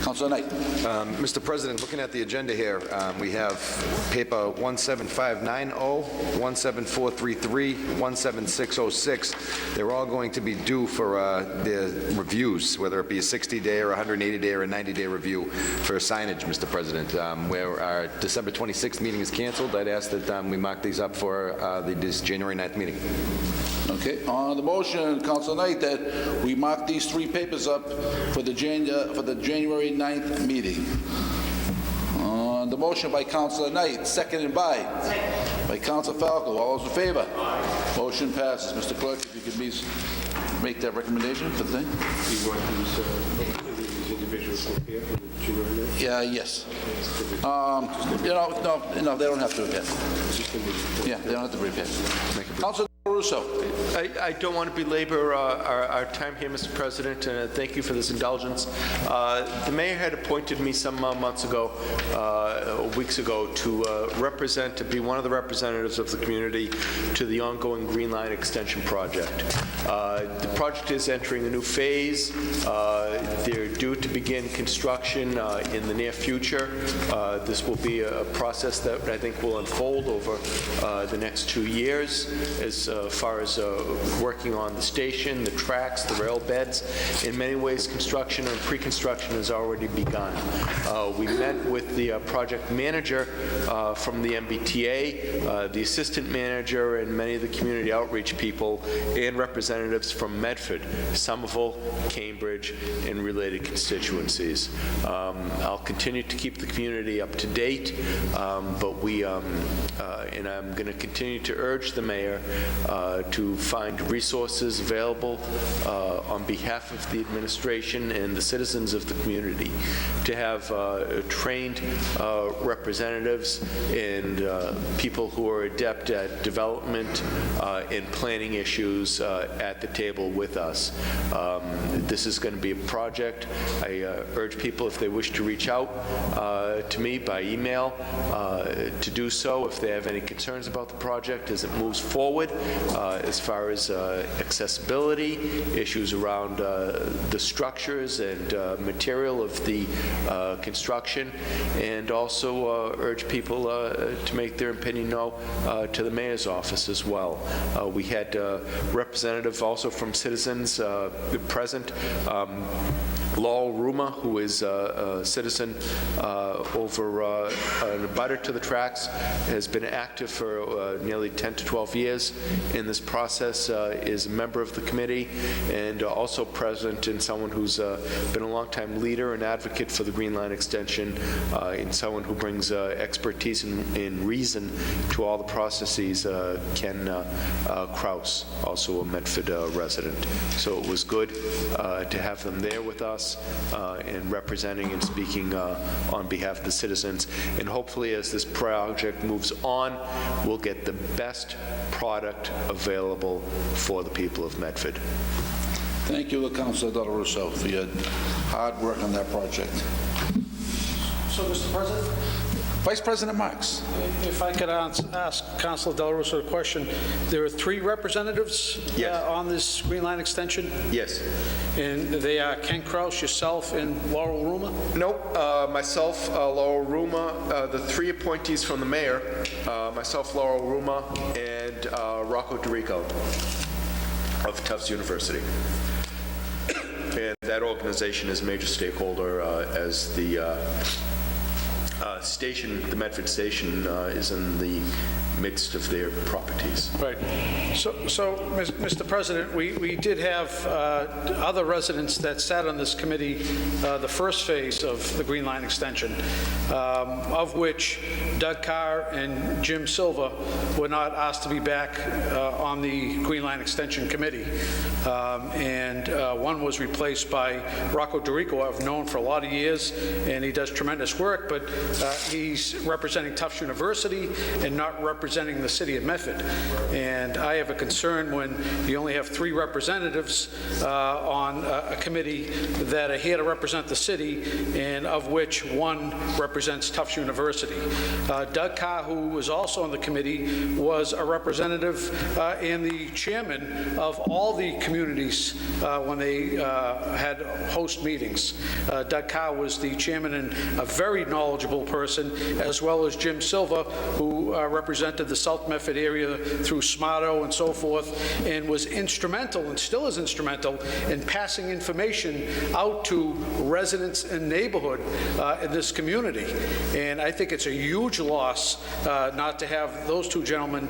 Councilor Knight. Mr. President, looking at the agenda here, we have paper 17590, 17433, 17606. They're all going to be due for their reviews, whether it be a 60-day or 180-day or a 90-day review for signage, Mr. President. Where our December 26th meeting is canceled, I'd ask that we mark these up for this January 9th meeting. Okay. On the motion, Councilor Knight, that we mark these three papers up for the January 9th meeting. On the motion by Councilor Knight, seconded by Councilor Falco. All those in favor? Aye. Motion passes. Mr. Clerk, if you could please make that recommendation for the thing. Do you want these individuals here for the January 9th? Yeah, yes. No, they don't have to appear. Yeah, they don't have to reappear. Councilor Russo. I don't want to belabor our time here, Mr. President, and thank you for this indulgence. The mayor had appointed me some months ago, weeks ago, to be one of the representatives of the community to the ongoing Green Line Extension project. The project is entering a new phase. They're due to begin construction in the near future. This will be a process that I think will unfold over the next 2 years as far as working on the station, the tracks, the rail beds. In many ways, construction and pre-construction has already begun. We met with the project manager from the MBTA, the assistant manager, and many of the community outreach people and representatives from Medford, Somerville, Cambridge, and related constituencies. I'll continue to keep the community up to date, but we And I'm going to continue to urge the mayor to find resources available on behalf of the administration and the citizens of the community to have trained representatives and people who are adept at development and planning issues at the table with us. This is going to be a project. I urge people, if they wish to reach out to me by email, to do so if they have any concerns about the project as it moves forward, as far as accessibility, issues around the structures and material of the construction, and also urge people to make their opinion known to the mayor's office as well. We had representative also from citizens present. Laurel Ruma, who is a citizen over a butter to the tracks, has been active for nearly 10 to 12 years in this process, is a member of the committee, and also present, and someone who's been a longtime leader and advocate for the Green Line extension, and someone who brings expertise and reason to all the processes. Ken Kraus, also a Medford resident. So it was good to have them there with us and representing and speaking on behalf of the citizens. And hopefully, as this project moves on, we'll get the best product available for the people of Medford. Thank you, Councilor Del Russo, for your hard work on that project. So, Mr. President? Vice President Marks. If I could ask Councilor Del Russo a question. There are 3 representatives on this Green Line extension? Yes. And they are Ken Kraus, yourself, and Laurel Ruma? Nope. Myself, Laurel Ruma, the 3 appointees from the mayor, myself, Laurel Ruma, and Rocco DeRico of Tufts University. And that organization is a major stakeholder as the station, the Medford station, is in the midst of their properties. Right. So, Mr. President, we did have other residents that sat on this committee the first phase of the Green Line extension, of which Doug Carr and Jim Silva were not asked to be back on the Green Line extension committee. And one was replaced by Rocco DeRico, I've known for a lot of years, and he does tremendous work, but he's representing Tufts University and not representing the city of Medford. And I have a concern when you only have 3 representatives on a committee that are here to represent the city, and of which 1 represents Tufts University. Doug Carr, who was also on the committee, was a representative and the chairman of all the communities when they had host meetings. Doug Carr was the chairman and a very knowledgeable person, as well as Jim Silva, who represented the South Medford area through SMARTO and so forth, and was instrumental, and still is instrumental, in passing information out to residents and neighborhood in this community. And I think it's a huge loss not to have those 2 gentlemen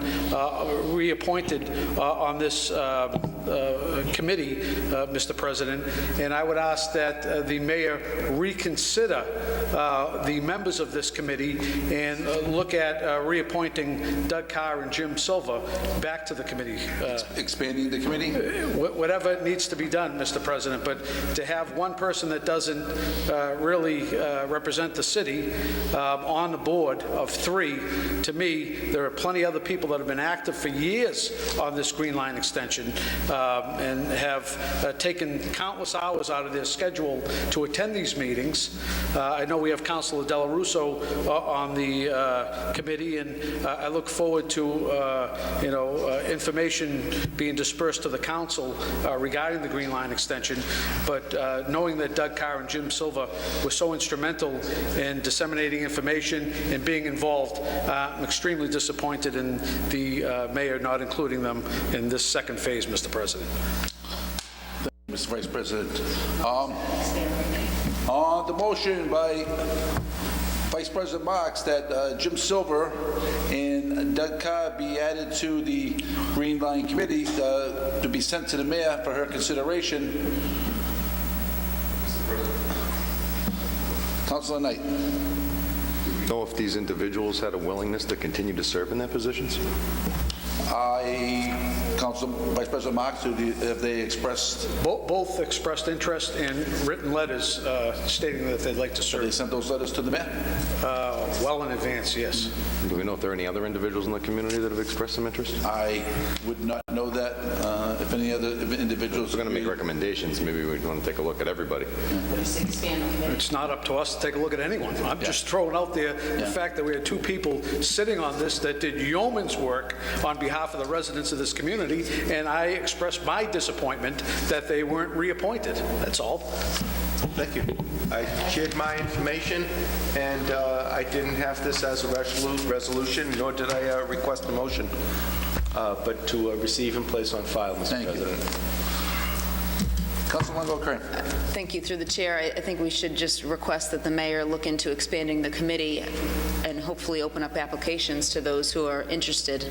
reappointed on this committee, Mr. President. And I would ask that the mayor reconsider the members of this committee and look at reappointing Doug Carr and Jim Silva back to the committee. Expanding the committee? Whatever needs to be done, Mr. President, but to have one person that doesn't really represent the city on the board of 3, to me, there are plenty of other people that have been active for years on this Green Line extension and have taken countless hours out of their schedule to attend these meetings. I know we have Councilor Del Russo on the committee, and I look forward to information being dispersed to the council regarding the Green Line extension. But knowing that Doug Carr and Jim Silva were so instrumental in disseminating information and being involved, I'm extremely disappointed in the mayor not including them in this second phase, Mr. President. Mr. Vice President. On the motion by Vice President Marks that Jim Silver and Doug Carr be added to the Green Line Committee to be sent to the mayor for her consideration. Councilor Knight. know if these individuals had a willingness to continue to serve in their positions? Council Vice President Marks, have they expressed, Both expressed interest in written letters stating that they'd like to they serve sent those letters to the mayor? well in advance, yes. Do we know if there are any other individuals in the community that have expressed some interest? I would not know that. If any other individuals We're going to make agree. recommendations. Maybe we'd want to take a look at everybody. It's not up to us to take a look at anyone. I'm just throwing out there the fact that we had two people sitting on this that did yeoman's work on behalf of the residents of this community, and I expressed my disappointment that they weren't reappointed. That's all. Thank you. I shared my information, and I didn't have this as a resolution, nor did I request a motion, but to receive and place on file, Mr. President. Councilman Kern. Thank you. Through the chair, I think we should just request that the mayor look into expanding the committee and hopefully open up applications to those who are interested,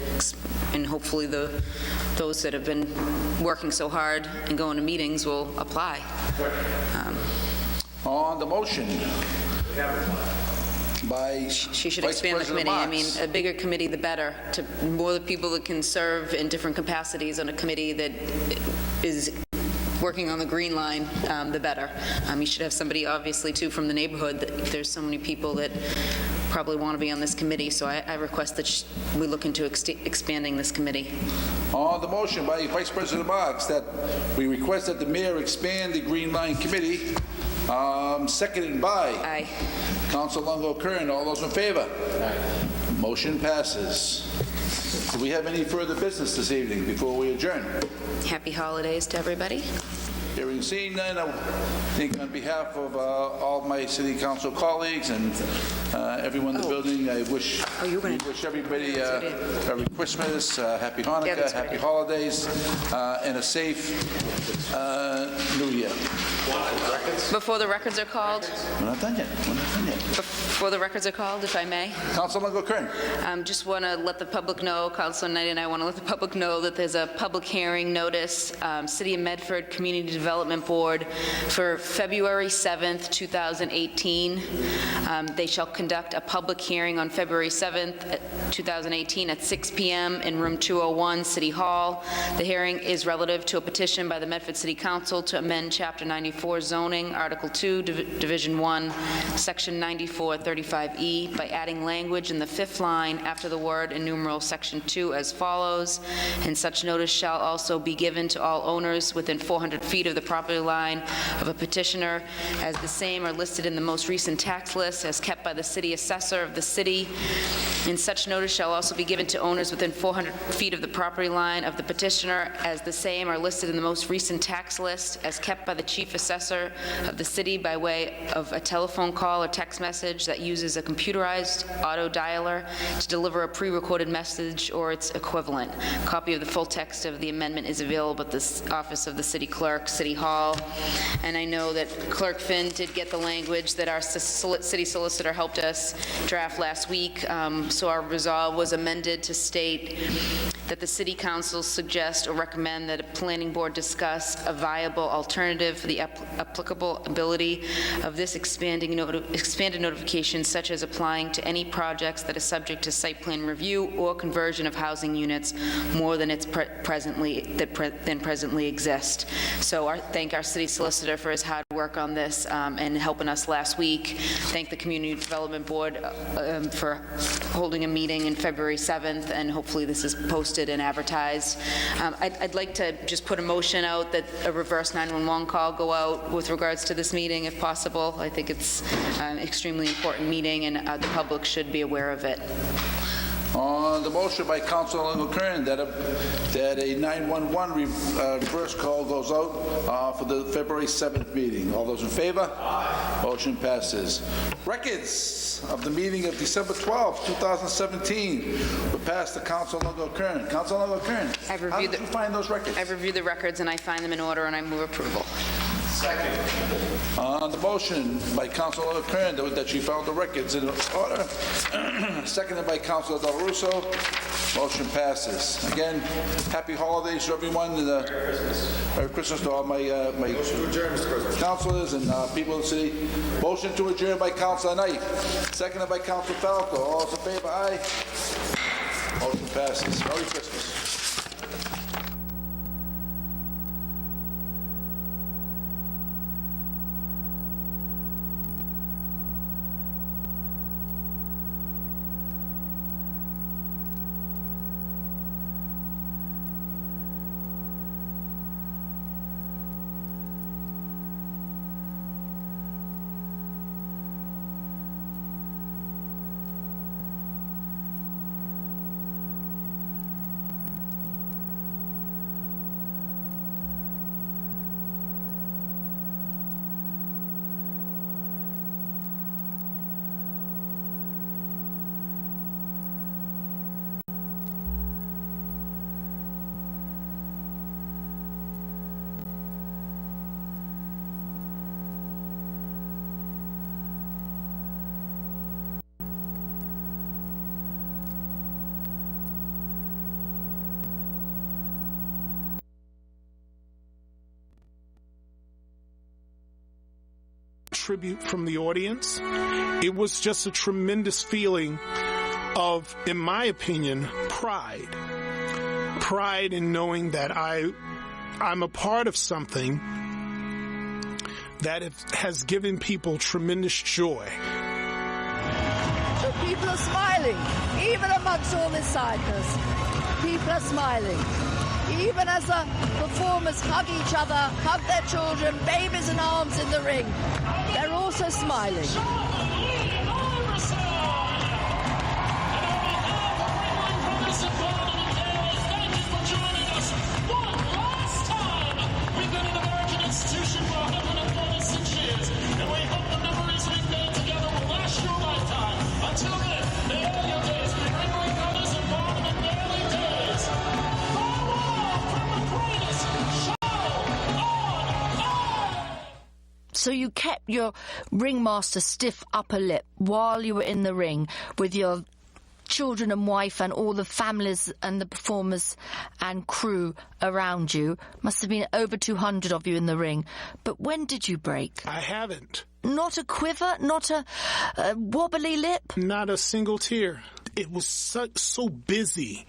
and hopefully those that have been working so hard and going to meetings will apply. On the motion by She should Vice expand the President committee. I mean, Marks. a bigger committee, the better. To more the people that can serve in different capacities on a committee that is working on the green line, the better. You should have somebody, obviously, too, from the neighborhood. There's so many people that probably want to be on this committee, so I request that we look into expanding this committee. On the motion by Vice President Marks that we request that the mayor expand the Green Line Committee, seconded by Aye. Council Longo Kern. All those in favor? Motion passes. Do we have any further business this evening before we adjourn? Happy holidays to everybody. Hearing seen none, I think on behalf of all my city council colleagues and everyone in the building, I wish everybody Merry Christmas, Happy Hanukkah, that's Happy right. Holidays, and a safe New Year. Before the records are called, We're not done yet. before the records are called, if I may, Councilman Kern. just want to let the public know, Councilor Knight and I want to let the public know that there's a public hearing notice, City of Medford Community Development Board for February 7th, 2018. They shall conduct a public hearing on February 7th, 2018 at 6 p.m. in room 201, City Hall. The hearing is relative to a petition by the Medford City Council to amend Chapter 94 zoning, Article 2, Division 1, Section 9435E by adding language in the fifth line after the word in numeral Section 2 as follows. And such notice shall also be given to all owners within 400 feet of the property line of a petitioner, as the same are listed in the most recent tax list as kept by the city assessor of the city. And such notice shall also be given to owners within 400 feet of the property line of the petitioner, as the same are listed in the most recent tax list as kept by the chief assessor of the city by way of a telephone call or text message that uses a computerized auto dialer to deliver a pre-recorded message or its equivalent. A copy of the full text of the amendment is available at the office of the city clerk, City Hall. And I know that Clerk Finn did get the language that our city solicitor helped us draft last week. So our resolve was amended to state that the city council suggest or recommend that a planning board discuss a viable alternative for the applicability of this expanded notification, such as applying to any projects that are subject to site plan review or conversion of housing units more than presently exist. So thank our city solicitor for his hard work on this and helping us last week. Thank the Community Development Board for holding a meeting in February 7th, and hopefully this is posted and advertised. I'd like to just put a motion out that a reverse 911 call go out with regards to this meeting, if possible. I think it's an extremely important meeting, and the public should be aware of it. On the motion by Councilor Kern that a 911 reverse call goes out for the February 7th meeting. All those in favor? Aye. Motion passes. Records of the meeting of December 12th, 2017 were passed to Councilor Kern. Councilor Kern, how did you find those records? I've reviewed the records, and I find them in order, and I move approval. On the motion by Councilor Kern that she found the records in order, seconded by Councilor Del Russo, motion passes. Again, happy holidays to everyone, and Merry Christmas to all my councilors and people of the city. Motion to adjourn by Councilor Knight, seconded by Councilor Falco. All those in favor, aye. Motion passes. Merry Christmas. Tribute from the audience. It was just a tremendous feeling of, in my opinion, pride. Pride in knowing that I'm a part of something that has given people tremendous joy. So people are smiling, even amongst all this sadness. People are smiling. Even as the performers hug each other, hug their children, babies in arms in the ring, they're also smiling. So you kept your ringmaster stiff upper lip while you were in the ring with your children and wife and all the families and the performers and crew around you. Must have been over 200 of you in the ring. But when did you break? I haven't. Not a quiver? Not a wobbly lip? Not a single tear. It was so busy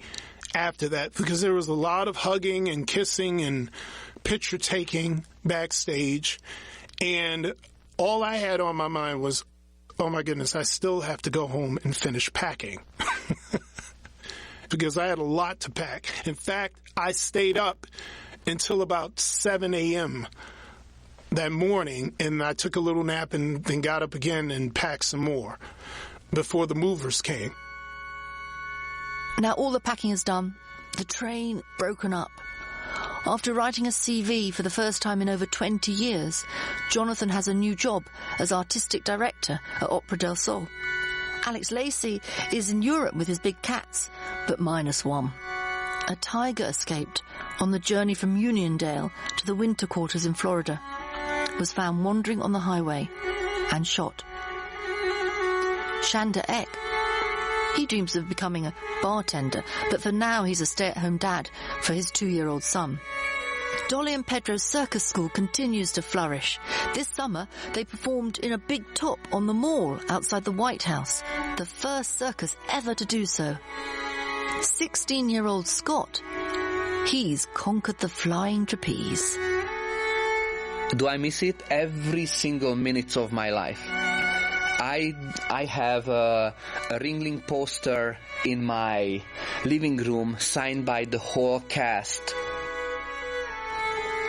after that because there was a lot of hugging and kissing and picture taking backstage. And all I had on my mind was, oh my goodness, I still have to go home and finish packing. Because I had a lot to pack. In fact, I stayed up until about 7 a.m. that morning, and I took a little nap and then got up again and packed some more before the movers came. Now all the packing is done. The train broken up. After writing a CV for the first time in over 20 years, Jonathan has a new job as artistic director at Opera del Sol. Alex Lacey is in Europe with his big cats, but -1. A tiger escaped on the journey from Uniondale to the winter quarters in Florida, was found wandering on the highway and shot. Shanda Eck, he dreams of becoming a bartender, but for now he's a stay-at-home dad for his 2-year-old son. Dolly and Pedro's circus school continues to flourish. This summer, they performed in a big top on the mall outside the White House, the first circus ever to do so. 16-year-old Scott, he's conquered the flying trapeze. Do I miss it? Every single minute of my life. I have a Ringling poster in my living room signed by the whole cast.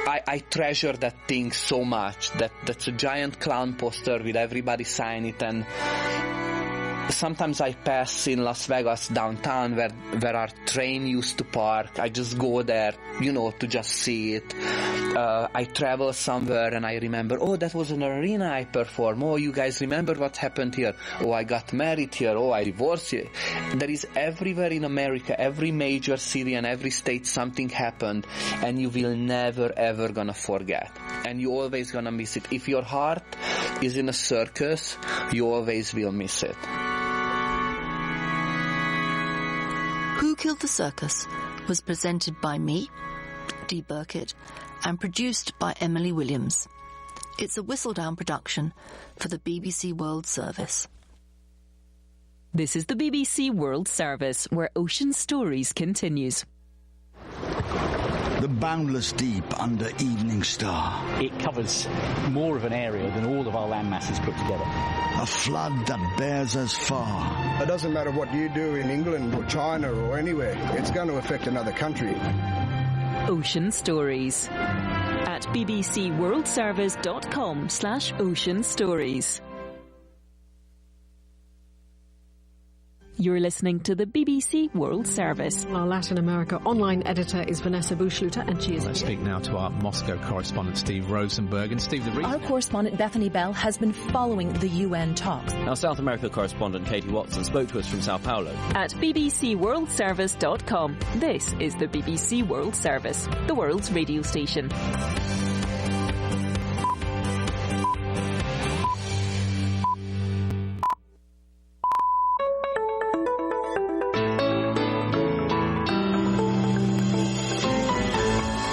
I treasure that thing so much. That's a giant clown poster with everybody sign it, and sometimes I pass in Las Vegas downtown where our train used to park. I just go there, to just see it. I travel somewhere and I remember, oh, that was an arena I performed. Oh, you guys remember what happened here? Oh, I got married here. Oh, I divorced here. There is everywhere in America, every major city and every state, something happened, and you will never ever gonna forget. And you always gonna miss it. If your heart is in a circus, you always will miss it. Who Killed the Circus was presented by me, Dee Burkitt, and produced by Emily Williams. It's a Whistledown production for the BBC World Service. This is the BBC World Service, where Ocean Stories continues. The boundless deep under Evening Star. It covers more of an area than all of our land masses put together. A flood that bears us far. It doesn't matter what you do in England or China or anywhere, it's going to affect another country. Ocean Stories at bbcworldservice.com/ocean stories. You're listening to the BBC World Service. Our Latin America online editor is Vanessa Bushluter, and she is... Let's speak now to our Moscow correspondent, Steve Rosenberg. And Steve, our correspondent, Bethany Bell, has been following the UN talks. Our South America correspondent, Katie Watson, spoke to us from Sao Paulo. At bbcworldservice.com, this is the BBC World Service, the world's radio station.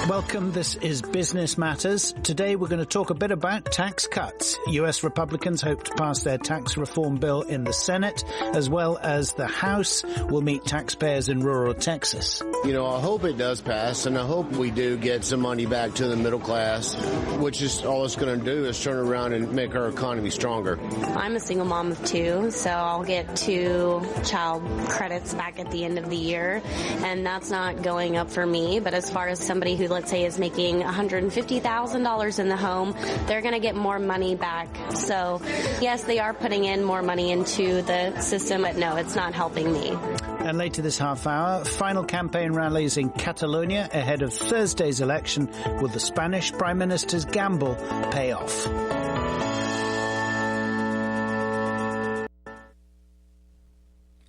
Welcome. This is Business Matters. Today we're going to talk a bit about tax cuts. US Republicans hope to pass their tax reform bill in the Senate, as well as the House will meet taxpayers in rural Texas. You know, I hope it does pass, and I hope we do get some money back to the middle class, which is all it's going to do is turn around and make our economy stronger. I'm a single mom of two, so I'll get 2 child credits back at the end of the year, and that's not going up for me. But as far as somebody who, let's say, is making $150,000 in the home, they're going to get more money back. So, yes, they are putting in more money into the system, but no, it's not helping me. And later this half hour, final campaign rallies in Catalonia ahead of Thursday's election. Will the Spanish Prime Minister's gamble pay off?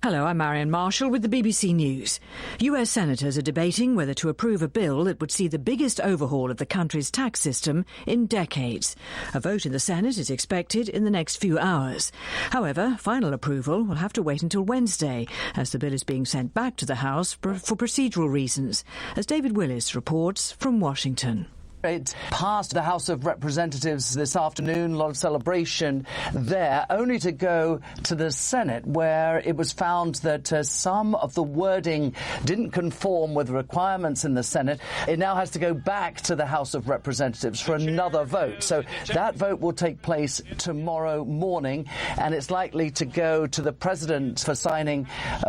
Hello, I'm Marion Marshall with the BBC News. US senators are debating whether to approve a bill that would see the biggest overhaul of the country's tax system in decades. A vote in the Senate is expected in the next few hours. However, final approval will have to wait until Wednesday, as the bill is being sent back to the House for procedural reasons, as David Willis reports from Washington. It passed the House of Representatives this afternoon, a lot of celebration there, only to go to the Senate, where it was found that some of the wording didn't conform with the requirements in the Senate. It now has to go back to the House of Representatives for another vote. So that vote will take place tomorrow morning, and it's likely to go to the President for signing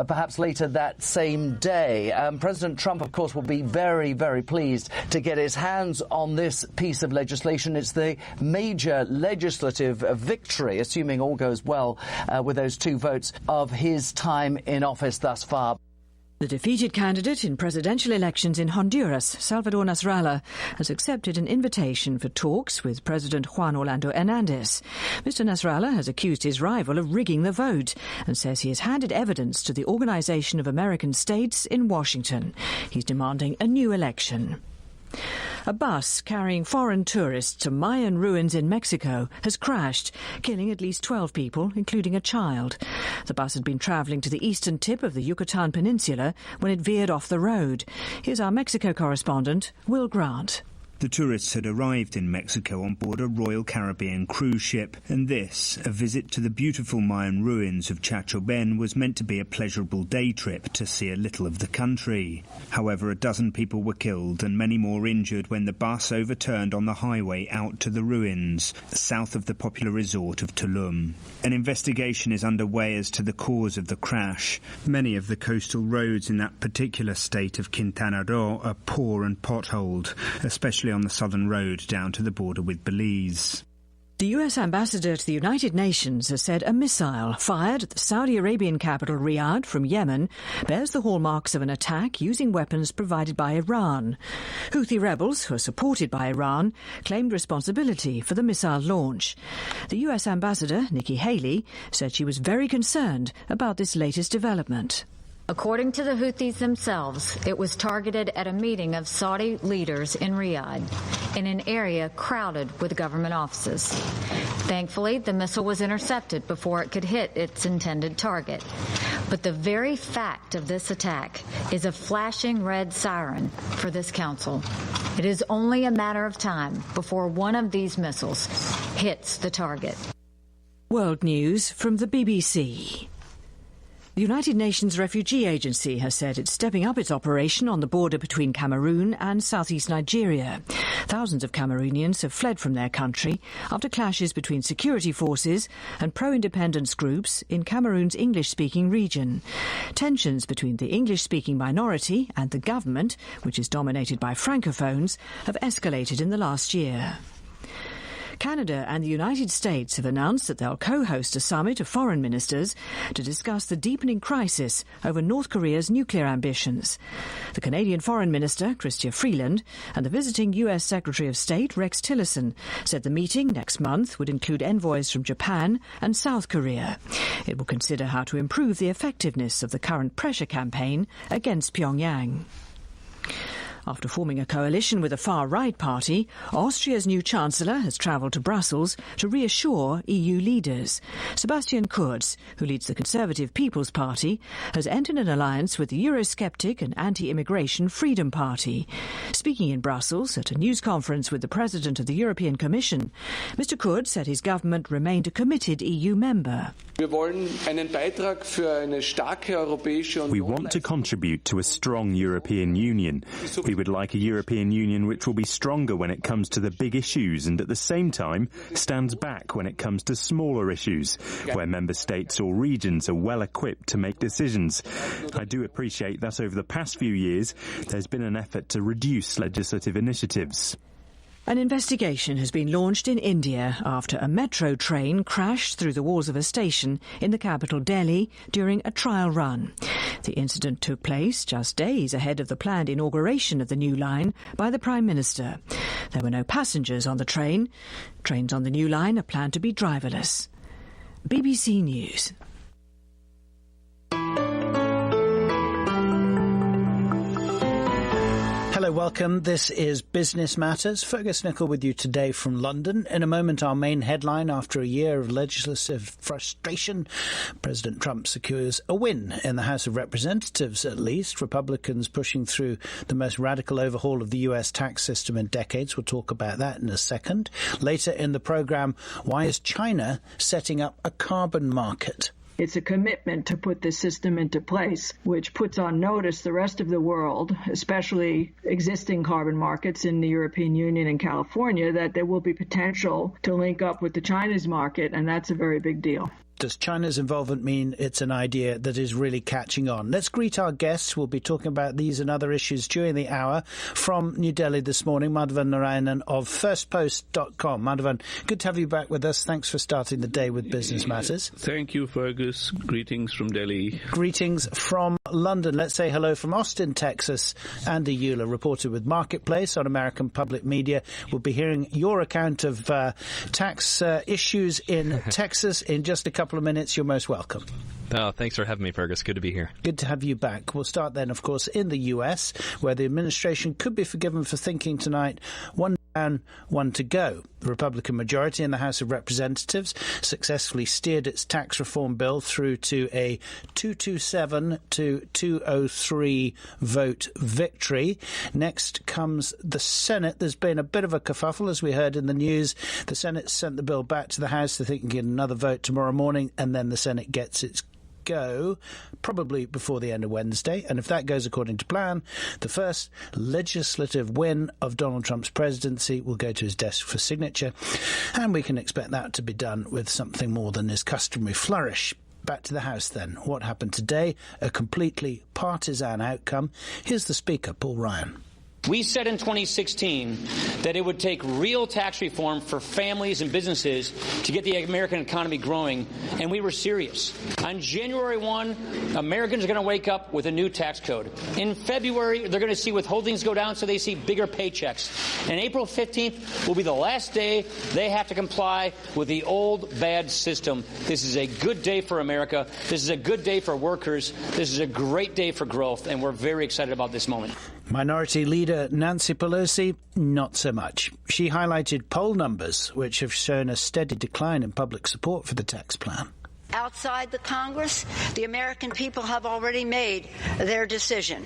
perhaps later that same day. President Trump, of course, will be very, very pleased to get his hands on this piece of legislation. It's the major legislative victory, assuming all goes well with those 2 votes, of his time in office thus far. The defeated candidate in presidential elections in Honduras, Salvador Nasrallah, has accepted an invitation for talks with President Juan Orlando Hernandez. Mr. Nasrallah has accused his rival of rigging the vote and says he has handed evidence to the Organization of American States in Washington. He's demanding a new election. A bus carrying foreign tourists to Mayan ruins in Mexico has crashed, killing at least 12 people, including a child. The bus had been travelling to the eastern tip of the Yucatan Peninsula when it veered off the road. Here's our Mexico correspondent, Will Grant. The tourists had arrived in Mexico on board a Royal Caribbean cruise ship, and this, a visit to the beautiful Mayan ruins of Chachoben, was meant to be a pleasurable day trip to see a little of the country. However, a dozen people were killed and many more injured when the bus overturned on the highway out to the ruins, south of the popular resort of Tulum. An investigation is underway as to the cause of the crash. Many of the coastal roads in that particular state of Quintana Roo are poor and potholed, especially on the southern road down to the border with Belize. The U.S. ambassador to the United Nations has said a missile fired at the Saudi Arabian capital Riyadh from Yemen bears the hallmarks of an attack using weapons provided by Iran. Houthi rebels, who are supported by Iran, claimed responsibility for the missile launch. The U.S. ambassador, Nikki Haley, said she was very concerned about this latest development. According to the Houthis themselves, it was targeted at a meeting of Saudi leaders in Riyadh, in an area crowded with government offices. Thankfully, the missile was intercepted before it could hit its intended target. But the very fact of this attack is a flashing red siren for this council. It is only a matter of time before one of these missiles hits the target. World News from the BBC. The United Nations Refugee Agency has said it's stepping up its operation on the border between Cameroon and southeast Nigeria. Thousands of Cameroonians have fled from their country after clashes between security forces and pro-independence groups in Cameroon's English-speaking region. Tensions between the English-speaking minority and the government, which is dominated by Francophones, have escalated in the last year. Canada and the United States have announced that they'll co-host a summit of foreign ministers to discuss the deepening crisis over North Korea's nuclear ambitions. The Canadian Foreign Minister, Chrystia Freeland, and the visiting U.S. Secretary of State, Rex Tillerson, said the meeting next month would include envoys from Japan and South Korea. It will consider how to improve the effectiveness of the current pressure campaign against Pyongyang. After forming a coalition with a far-right party, Austria's new Chancellor has travelled to Brussels to reassure EU leaders. Sebastian Kurz, who leads the Conservative People's Party, has entered an alliance with the Eurosceptic and anti-immigration Freedom Party. Speaking in Brussels at a news conference with the President of the European Commission, Mr. Kurz said his government remained a committed EU member. We want to contribute to a strong European Union. We would like a European Union which will be stronger when it comes to the big issues and at the same time stands back when it comes to smaller issues, where member states or regions are well equipped to make decisions. I do appreciate that over the past few years there's been an effort to reduce legislative initiatives. An investigation has been launched in India after a metro train crashed through the walls of a station in the capital Delhi during a trial run. The incident took place just days ahead of the planned inauguration of the new line by the Prime Minister. There were no passengers on the train. Trains on the new line are planned to be driverless. BBC News. Hello, welcome. This is Business Matters. Fergus Nicol with you today from London. In a moment, our main headline: after a year of legislative frustration, President Trump secures a win in the House of Representatives, at least. Republicans pushing through the most radical overhaul of the US tax system in decades. We'll talk about that in a second. Later in the programme, why is China setting up a carbon market? It's a commitment to put this system into place, which puts on notice the rest of the world, especially existing carbon markets in the European Union and California, that there will be potential to link up with the Chinese market, and that's a very big deal. Does China's involvement mean it's an idea that is really catching on? Let's greet our guests. We'll be talking about these and other issues during the hour. From New Delhi this morning, Madhavan Narayanan of firstpost.com. Madhavan, good to have you back with us. Thanks for starting the day with Business Matters. Thank you, Fergus. Greetings from Delhi. Greetings from London. Let's say hello from Austin, Texas. Andy Euler, reporter with Marketplace on American Public Media. We'll be hearing your account of tax issues in Texas in just a couple of minutes. You're most welcome. Oh, thanks for having me, Fergus. Good to be here. Good to have you back. We'll start then, of course, in the US, where the administration could be forgiven for thinking tonight one down, one to go. The Republican majority in the House of Representatives successfully steered its tax reform bill through to a 227 to 203 vote victory. Next comes the Senate. There's been a bit of a kerfuffle, as we heard in the news. The Senate sent the bill back to the House. They think they can get another vote tomorrow morning, and then the Senate gets its go, probably before the end of Wednesday. And if that goes according to plan, the first legislative win of Donald Trump's presidency will go to his desk for signature, and we can expect that to be done with something more than his customary flourish. Back to the House then. What happened today? A completely partisan outcome. Here's the Speaker, Paul Ryan. We said in 2016 that it would take real tax reform for families and businesses to get the American economy growing, and we were serious. On January 1, Americans are going to wake up with a new tax code. In February, they're going to see withholdings go down so they see bigger paychecks. And April 15th will be the last day they have to comply with the old bad system. This is a good day for America. This is a good day for workers. This is a great day for growth, and we're very excited about this moment. Minority Leader Nancy Pelosi, not so much. She highlighted poll numbers, which have shown a steady decline in public support for the tax plan. Outside the Congress, the American people have already made their decision.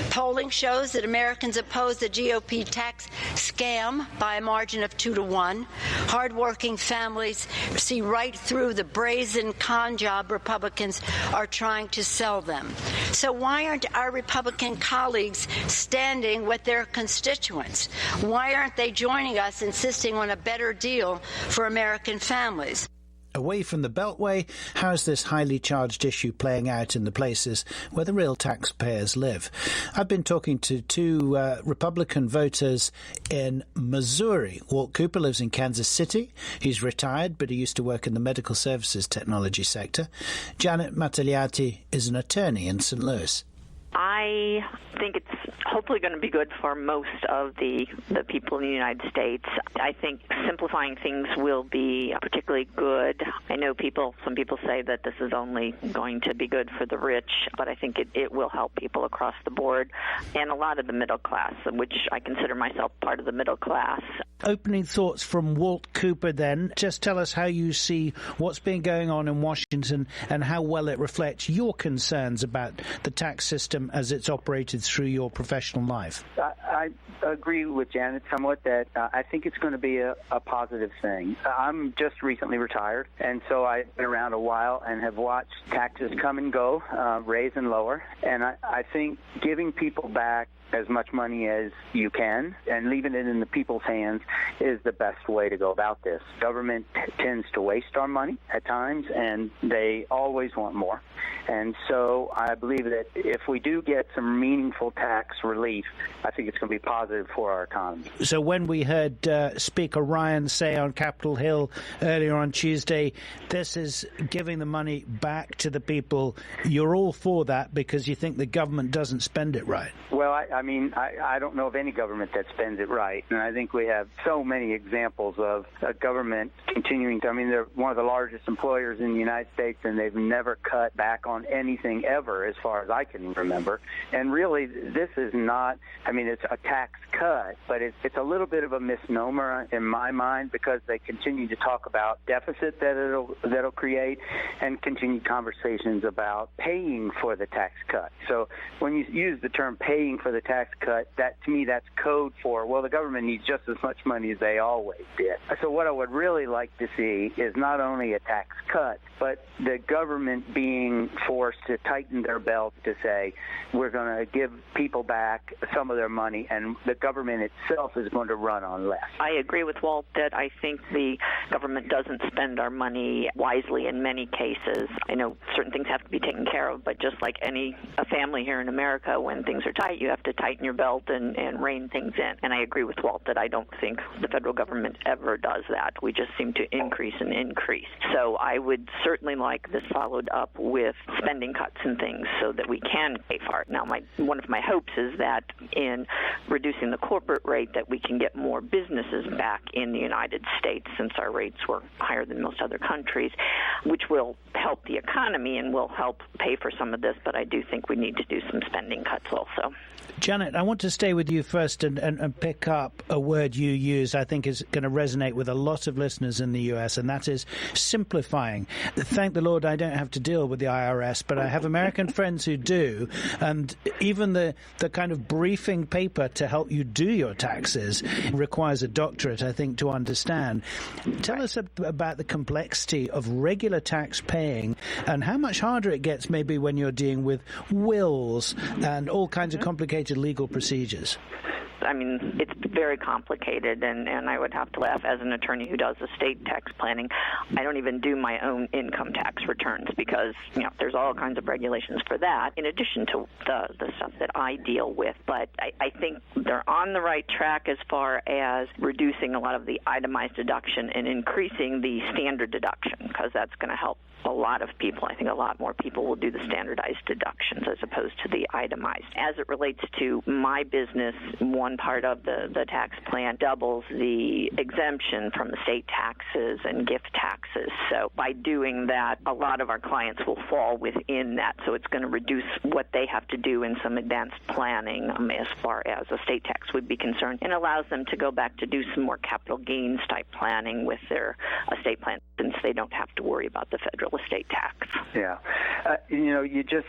Polling shows that Americans oppose the GOP tax scam by a margin of 2-1. Hardworking families see right through the brazen con job Republicans are trying to sell them. So why aren't our Republican colleagues standing with their constituents? Why aren't they joining us, insisting on a better deal for American families? Away from the Beltway, how's this highly charged issue playing out in the places where the real taxpayers live? I've been talking to two Republican voters in Missouri. Walt Cooper lives in Kansas City. He's retired, but he used to work in the medical services technology sector. Janet Mattagliati is an attorney in St. Louis. I think it's hopefully going to be good for most of the people in the United States. I think simplifying things will be particularly good. I know some people say that this is only going to be good for the rich, but I think it will help people across the board and a lot of the middle class, which I consider myself part of the middle class. Opening thoughts from Walt Cooper then. Just tell us how you see what's been going on in Washington and how well it reflects your concerns about the tax system as it's operated through your professional life. I agree with Janet somewhat that I think it's going to be a positive thing. I'm just recently retired, and so I've been around a while and have watched taxes come and go, raise and lower, and I think giving people back as much money as you can and leaving it in the people's hands is the best way to go about this. Government tends to waste our money at times, and they always want more. And so I believe that if we do get some meaningful tax relief, I think it's going to be positive for our economy. So when we heard Speaker Ryan say on Capitol Hill earlier on Tuesday, this is giving the money back to the people, you're all for that because you think the government doesn't spend it right? Well, I don't know of any government that spends it right. And I think we have so many examples of a government continuing to, they're one of the largest employers in the United States, and they've never cut back on anything ever as far as I can remember. And really, this is not, it's a tax cut, but it's a little bit of a misnomer in my mind because they continue to talk about deficit that'll create and continued conversations about paying for the tax cut. So when you use the term paying for the tax cut, that to me that's code for, well, the government needs just as much money as they always did. So what I would really like to see is not only a tax cut, but the government being forced to tighten their belt to say, we're going to give people back some of their money, and the government itself is going to run on less. I agree with Walt that I think the government doesn't spend our money wisely in many cases. I know certain things have to be taken care of, but just like a family here in America, when things are tight, you have to tighten your belt and rein things in. And I agree with Walt that I don't think the federal government ever does that. We just seem to increase and increase. So I would certainly like this followed up with spending cuts and things so that we can pay for it. Now, one of my hopes is that in reducing the corporate rate that we can get more businesses back in the United States, since our rates were higher than most other countries, which will help the economy and will help pay for some of this. But I do think we need to do some spending cuts also. Janet, I want to stay with you first and pick up a word you use I think is going to resonate with a lot of listeners in the U.S., and that is simplifying. Thank the Lord I don't have to deal with the IRS, but I have American friends who do, and even the kind of briefing paper to help you do your taxes requires a doctorate, I think, to understand. Tell us about the complexity of regular tax paying and how much harder it gets maybe when you're dealing with wills and all kinds of complicated legal procedures. I mean, it's very complicated, and I would have to laugh as an attorney who does estate tax planning. I don't even do my own income tax returns because, there's all kinds of regulations for that, in addition to the stuff that I deal with. But I think they're on the right track as far as reducing a lot of the itemized deduction and increasing the standard deduction, because that's going to help a lot of people. I think a lot more people will do the standardized deductions as opposed to the itemized. As it relates to my business, one part of the tax plan doubles the exemption from estate taxes and gift taxes. So by doing that, a lot of our clients will fall within that. So it's going to reduce what they have to do in some advanced planning as far as estate tax would be concerned, and allows them to go back to do some more capital gains type planning with their estate plan, since they don't have to worry about the federal estate tax. Yeah.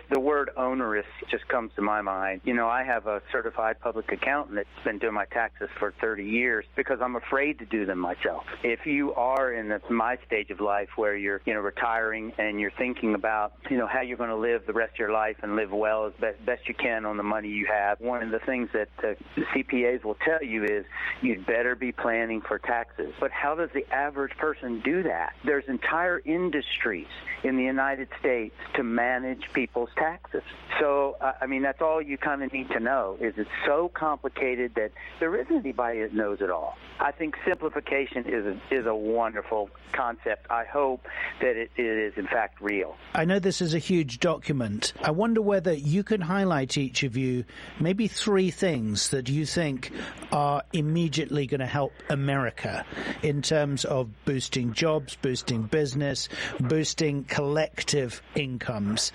The word onerous just comes to my mind. I have a certified public accountant that's been doing my taxes for 30 years because I'm afraid to do them myself. If you are in my stage of life where you're, retiring and you're thinking about, how you're going to live the rest of your life and live well as best you can on the money you have, one of the things that the CPAs will tell you is you'd better be planning for taxes. But how does the average person do that? There's entire industries in the United States to manage people's taxes. So, that's all you kind of need to know, is it's so complicated that there isn't anybody that knows it all. I think simplification is a wonderful concept. I hope that it is, in fact, real. I know this is a huge document. I wonder whether you can highlight, each of you, maybe 3 things that you think are immediately going to help America in terms of boosting jobs, boosting business, boosting collective incomes.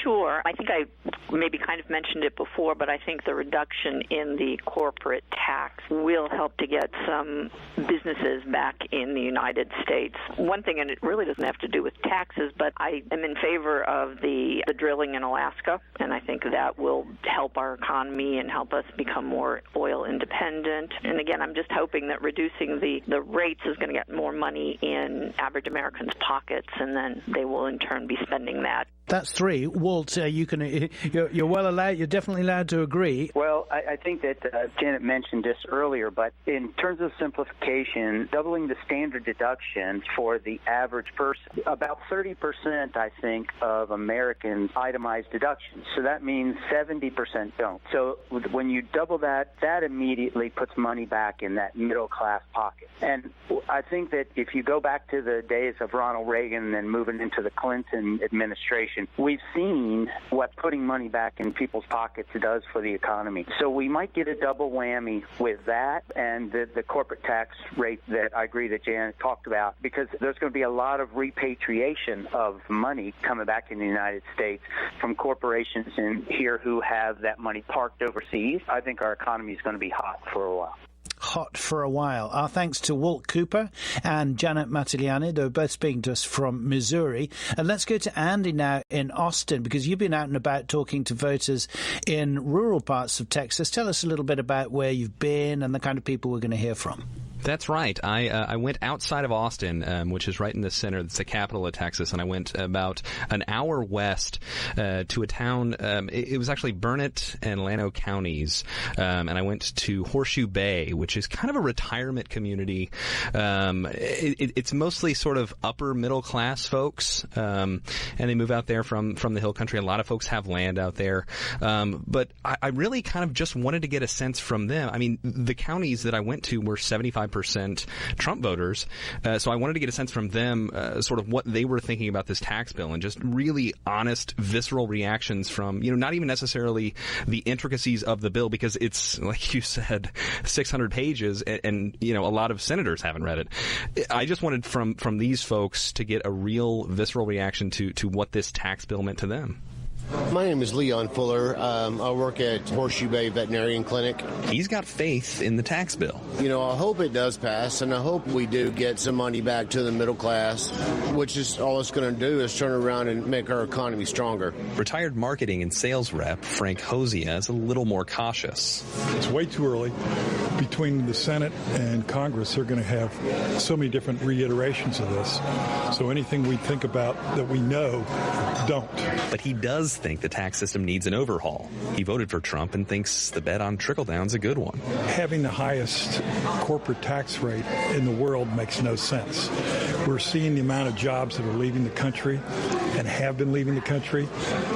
Sure. I think I maybe kind of mentioned it before, but I think the reduction in the corporate tax will help to get some businesses back in the United States. One thing, and it really doesn't have to do with taxes, but I am in favor of the drilling in Alaska, and I think that will help our economy and help us become more oil independent. And again, I'm just hoping that reducing the rates is going to get more money in average Americans' pockets, and then they will in turn be spending that. That's 3. Walt, you're well allowed. You're definitely allowed to agree. Well, I think that Janet mentioned this earlier, but in terms of simplification, doubling the standard deduction for the average person, about 30%, I think, of Americans itemize deductions. So that means 70% don't. So when you double that, that immediately puts money back in that middle class pocket. And I think that if you go back to the days of Ronald Reagan and moving into the Clinton administration, we've seen what putting money back in people's pockets does for the economy. So we might get a double whammy with that and the corporate tax rate that I agree that Janet talked about, because there's going to be a lot of repatriation of money coming back in the United States from corporations in here who have that money parked overseas. I think our economy is going to be hot for a while. Hot for a while. Our thanks to Walt Cooper and Janet Mattiliani. They're both speaking to us from Missouri. And let's go to Andy now in Austin, because you've been out and about talking to voters in rural parts of Texas. Tell us a little bit about where you've been and the kind of people we're going to hear from. That's right. I went outside of Austin, which is right in the center. It's the capital of Texas, and I went about an hour west to a town. It was actually Burnett and Llano counties, and I went to Horseshoe Bay, which is kind of a retirement community. It's mostly sort of upper middle class folks, and they move out there from the hill country. A lot of folks have land out there, but I really kind of just wanted to get a sense from them. I mean, the counties that I went to were 75% Trump voters, so I wanted to get a sense from them sort of what they were thinking about this tax bill, and just really honest, visceral reactions from, not even necessarily the intricacies of the bill, because it's, like you said, 600 pages, and a lot of senators haven't read it. I just wanted from these folks to get a real visceral reaction to what this tax bill meant to them. My name is Leon Fuller. I work at Horseshoe Bay Veterinarian Clinic. He's got faith in the tax bill. I hope it does pass, and I hope we do get some money back to the middle class, which is all it's going to do is turn around and make our economy stronger. Retired marketing and sales rep Frank Hosea is a little more cautious. It's way too early. Between the Senate and Congress, they're going to have so many different reiterations of this. So anything we think about that we know, don't. But he does think the tax system needs an overhaul. He voted for Trump and thinks the bet on trickle-down's a good one. Having the highest corporate tax rate in the world makes no sense. We're seeing the amount of jobs that are leaving the country and have been leaving the country.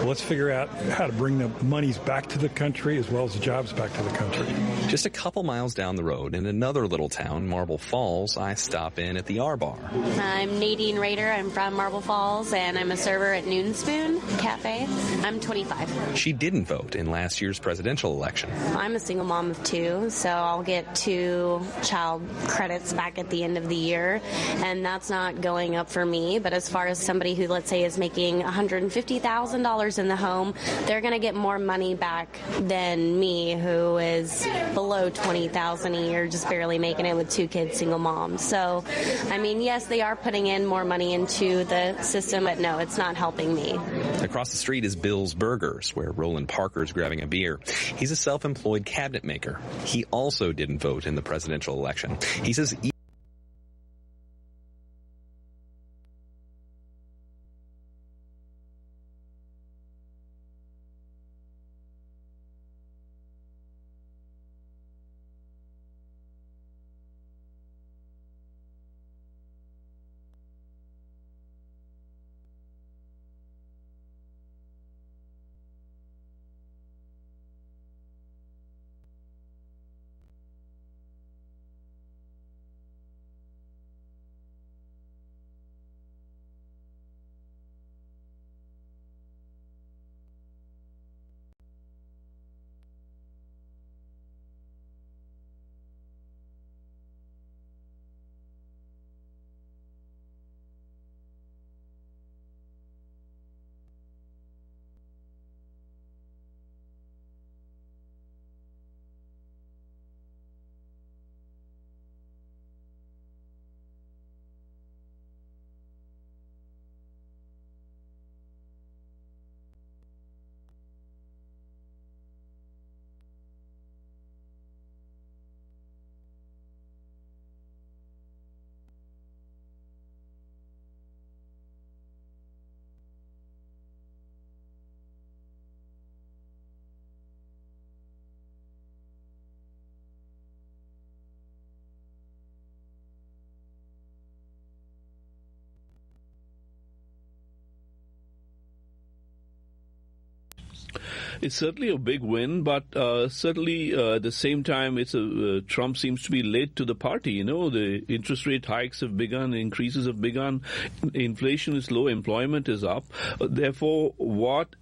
Let's figure out how to bring the monies back to the country as well as the jobs back to the country. Just a couple miles down the road in another little town, Marble Falls, I stop in at the R Bar. I'm Nadine Rader. I'm from Marble Falls, and I'm a server at Noon Spoon Cafe. I'm 25. She didn't vote in last year's presidential election. I'm a single mom of 2, so I'll get 2 child credits back at the end of the year, and that's not going up for me. But as far as somebody who, let's say, is making $150,000 in the home, they're going to get more money back than me, who is below $20,000 a year, just barely making it with 2 kids, single mom. So, I mean, yes, they are putting in more money into the system, but no, it's not helping me. Across the street is Bill's Burgers, where Roland Parker's grabbing a beer. He's a self-employed cabinet maker. He also didn't vote in the presidential election. He says It's certainly a big win, but certainly at the same time, Trump seems to be late to the party. You know, the interest rate hikes have begun, increases have begun, inflation is low, employment is up. Therefore, what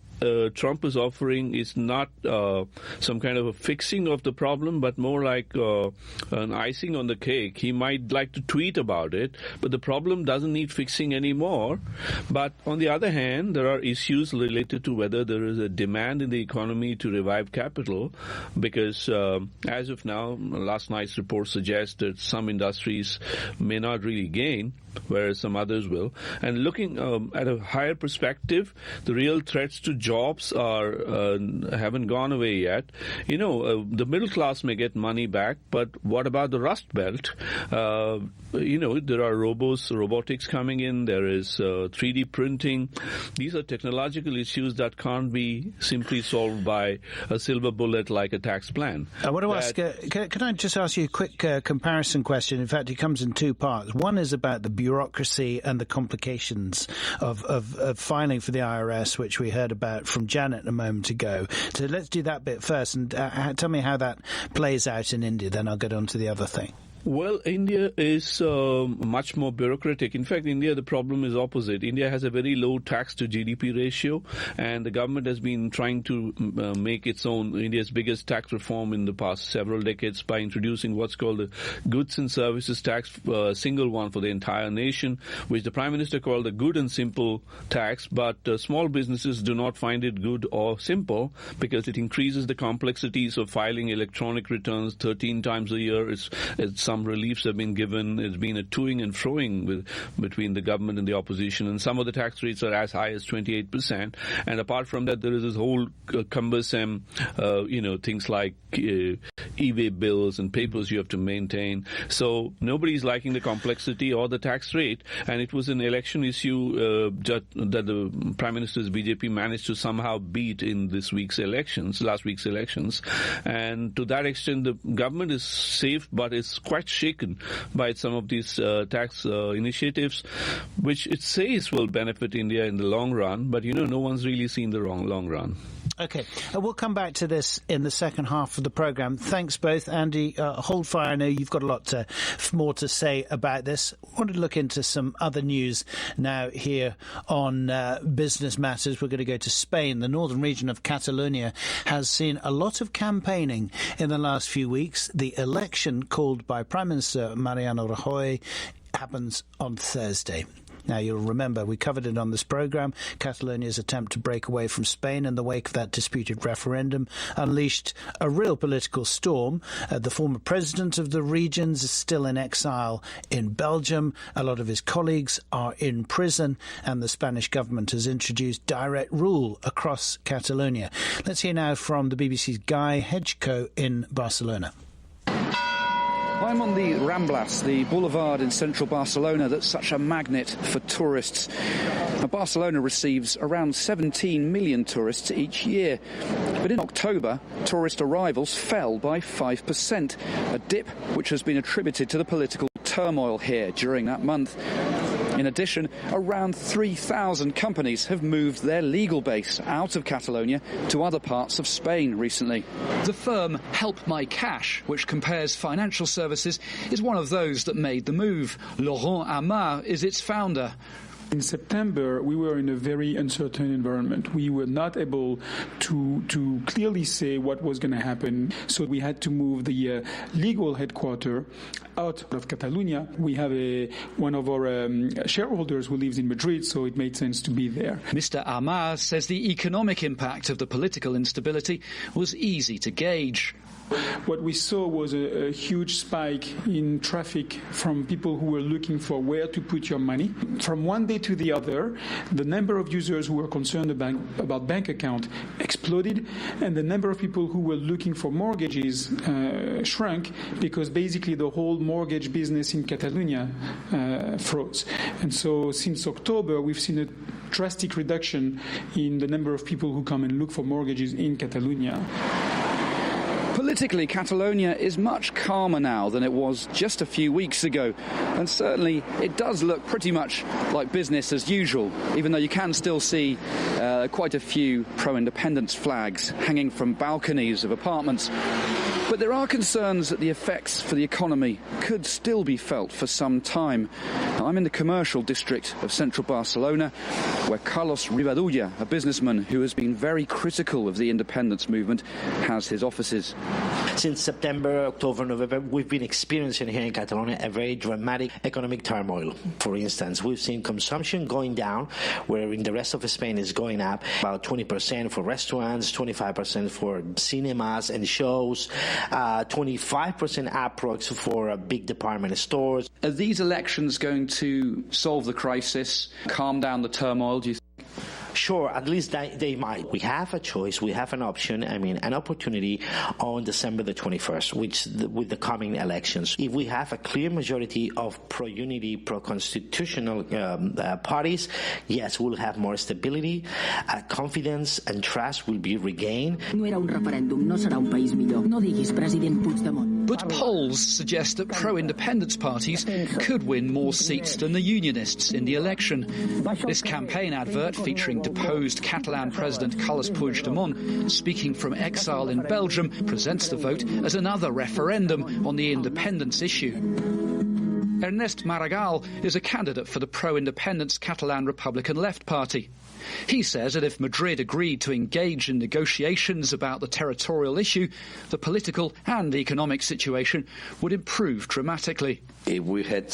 Trump is offering is not some kind of a fixing of the problem, but more like an icing on the cake. He might like to tweet about it, but the problem doesn't need fixing anymore. But on the other hand, there are issues related to whether there is a demand in the economy to revive capital, because as of now, last night's report suggests that some industries may not really gain, whereas some others will. And looking at a higher perspective, the real threats to jobs haven't gone away yet. You know, the middle class may get money back, but what about the Rust Belt? You know, there are robotics coming in. There is 3D printing. These are technological issues that can't be simply solved by a silver bullet like a tax plan. I want to ask, can I just ask you a quick comparison question? In fact, it comes in 2 parts. One is about the bureaucracy and the complications of filing for the IRS, which we heard about from Janet a moment ago. So let's do that bit first, and tell me how that plays out in India, then I'll get on to the other thing. Well, India is much more bureaucratic. In fact, India, the problem is opposite. India has a very low tax to GDP ratio, and the government has been trying to make its own, India's biggest tax reform in the past several decades by introducing what's called the goods and services tax, single one for the entire nation, which the Prime Minister called the good and simple tax, but small businesses do not find it good or simple because it increases the complexities of filing electronic returns 13 times a year. It's some reliefs have been given. It's been a toing and froing between the government and the opposition, and some of the tax rates are as high as 28%. And apart from that, there is this whole cumbersome, things like e-way bills and papers you have to maintain. So nobody's liking the complexity or the tax rate, and it was an election issue that the Prime Minister's BJP managed to somehow beat in last week's elections. And to that extent, the government is safe, but it's quite shaken by some of these tax initiatives, which it says will benefit India in the long run, but no one's really seen the long run. Okay, we'll come back to this in the second half of the programme. Thanks both. Andy, hold fire. I know you've got a lot more to say about this. I want to look into some other news now here on Business Matters. We're going to go to Spain. The northern region of Catalonia has seen a lot of campaigning in the last few weeks. The election called by Prime Minister Mariano Rajoy happens on Thursday. Now, you'll remember we covered it on this programme. Catalonia's attempt to break away from Spain in the wake of that disputed referendum unleashed a real political storm. The former president of the regions is still in exile in Belgium. A lot of his colleagues are in prison, and the Spanish government has introduced direct rule across Catalonia. Let's hear now from the BBC's Guy Hedgecoe in Barcelona. I'm on the Ramblas, the boulevard in central Barcelona that's such a magnet for tourists. Now, Barcelona receives around 17 million tourists each year. But in October, tourist arrivals fell by 5%, a dip which has been attributed to the political turmoil here during that month. In addition, around 3,000 companies have moved their legal base out of Catalonia to other parts of Spain recently. The firm Help My Cash, which compares financial services, is one of those that made the move. Laurent Amar is its founder. In September, we were in a very uncertain environment. We were not able to clearly say what was going to happen. So we had to move the legal headquarters out of Catalonia. We have one of our shareholders who lives in Madrid, so it made sense to be there. Mr. Amar says the economic impact of the political instability was easy to gauge. What we saw was a huge spike in traffic from people who were looking for where to put your money. From one day to the other, the number of users who were concerned about bank account exploded, and the number of people who were looking for mortgages shrunk, because basically the whole mortgage business in Catalonia froze. And so since October, we've seen a drastic reduction in the number of people who come and look for mortgages in Catalonia. Politically, Catalonia is much calmer now than it was just a few weeks ago, and certainly it does look pretty much like business as usual, even though you can still see quite a few pro-independence flags hanging from balconies of apartments. But there are concerns that the effects for the economy could still be felt for some time. Now, I'm in the commercial district of central Barcelona, where Carlos Rivadulla, a businessman who has been very critical of the independence movement, has his offices. Since September, October, November, we've been experiencing here in Catalonia a very dramatic economic turmoil. For instance, we've seen consumption going down, where in the rest of Spain is going up, about 20% for restaurants, 25% for cinemas and shows, 25% approx for big department stores. Are these elections going to solve the crisis, calm down the turmoil, do you think? Sure, at least they might. We have a choice, we have an option, an opportunity on December the 21st, with the coming elections. If we have a clear majority of pro-unity, pro-constitutional parties, yes, we'll have more stability, confidence and trust will be regained. No era un referèndum, no serà un país millor. No diguis, president Puigdemont. But polls suggest that pro-independence parties could win more seats than the unionists in the election. This campaign advert featuring deposed Catalan President Carles Puigdemont, speaking from exile in Belgium, presents the vote as another referendum on the independence issue. Ernest Maragall is a candidate for the pro-independence Catalan Republican Left Party. He says that if Madrid agreed to engage in negotiations about the territorial issue, the political and economic situation would improve dramatically. If we had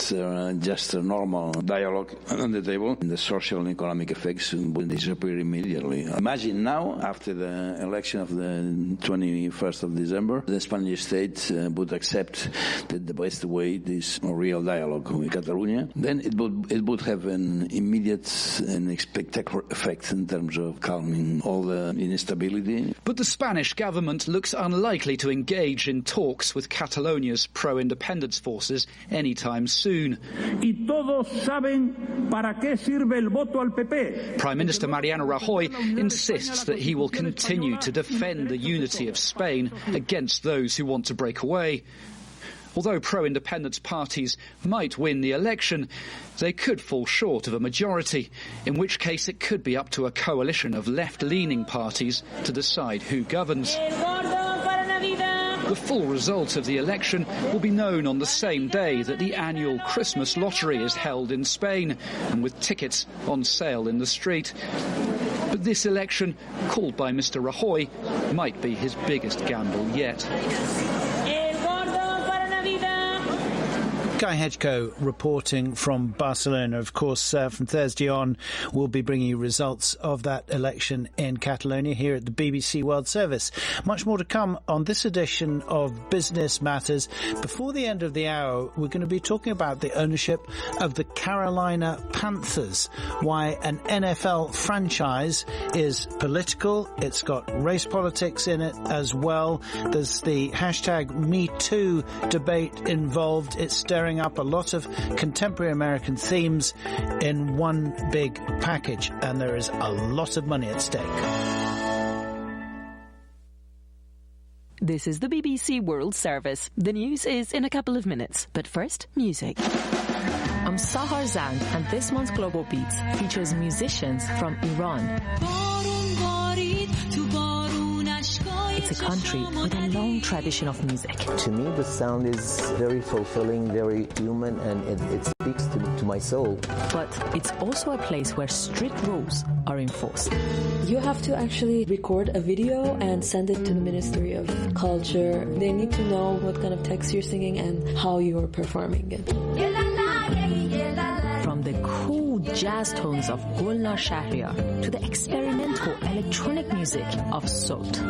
just a normal dialogue on the table, the social and economic effects would disappear immediately. Imagine now, after the election of the 21st of December, the Spanish state would accept that the best way is a real dialogue with Catalonia. Then it would have an immediate and spectacular effect in terms of calming all the instability. But the Spanish government looks unlikely to engage in talks with Catalonia's pro-independence forces anytime soon. Prime Minister Mariano Rajoy insists that he will continue to defend the unity of Spain against those who want to break away. Although pro-independence parties might win the election, they could fall short of a majority, in which case it could be up to a coalition of left-leaning parties to decide who governs. The full result of the election will be known on the same day that the annual Christmas lottery is held in Spain, and with tickets on sale in the street. But this election, called by Mr. Rajoy, might be his biggest gamble yet. Guy Hedgecoe reporting from Barcelona. Of course, from Thursday on, we'll be bringing you results of that election in Catalonia here at the BBC World Service. Much more to come on this edition of Business Matters. Before the end of the hour, we're going to be talking about the ownership of the Carolina Panthers, why an NFL franchise is political. It's got race politics in it as well. There's the hashtag #MeToo debate involved. It's stirring up a lot of contemporary American themes in one big package, and there is a lot of money at stake. This is the BBC World Service. The news is in a couple of minutes, but first, music. I'm Sahar Zand, and this month's Global Beats features musicians from Iran. It's a country with a long tradition of music. To me, the sound is very fulfilling, very human, and it speaks to my soul. But it's also a place where strict rules are enforced. You have to actually record a video and send it to the Ministry of Culture. They need to know what kind of text you're singing and how you're performing it. From the cool jazz tones of Gulnar Shahriar to the experimental electronic music of Salt.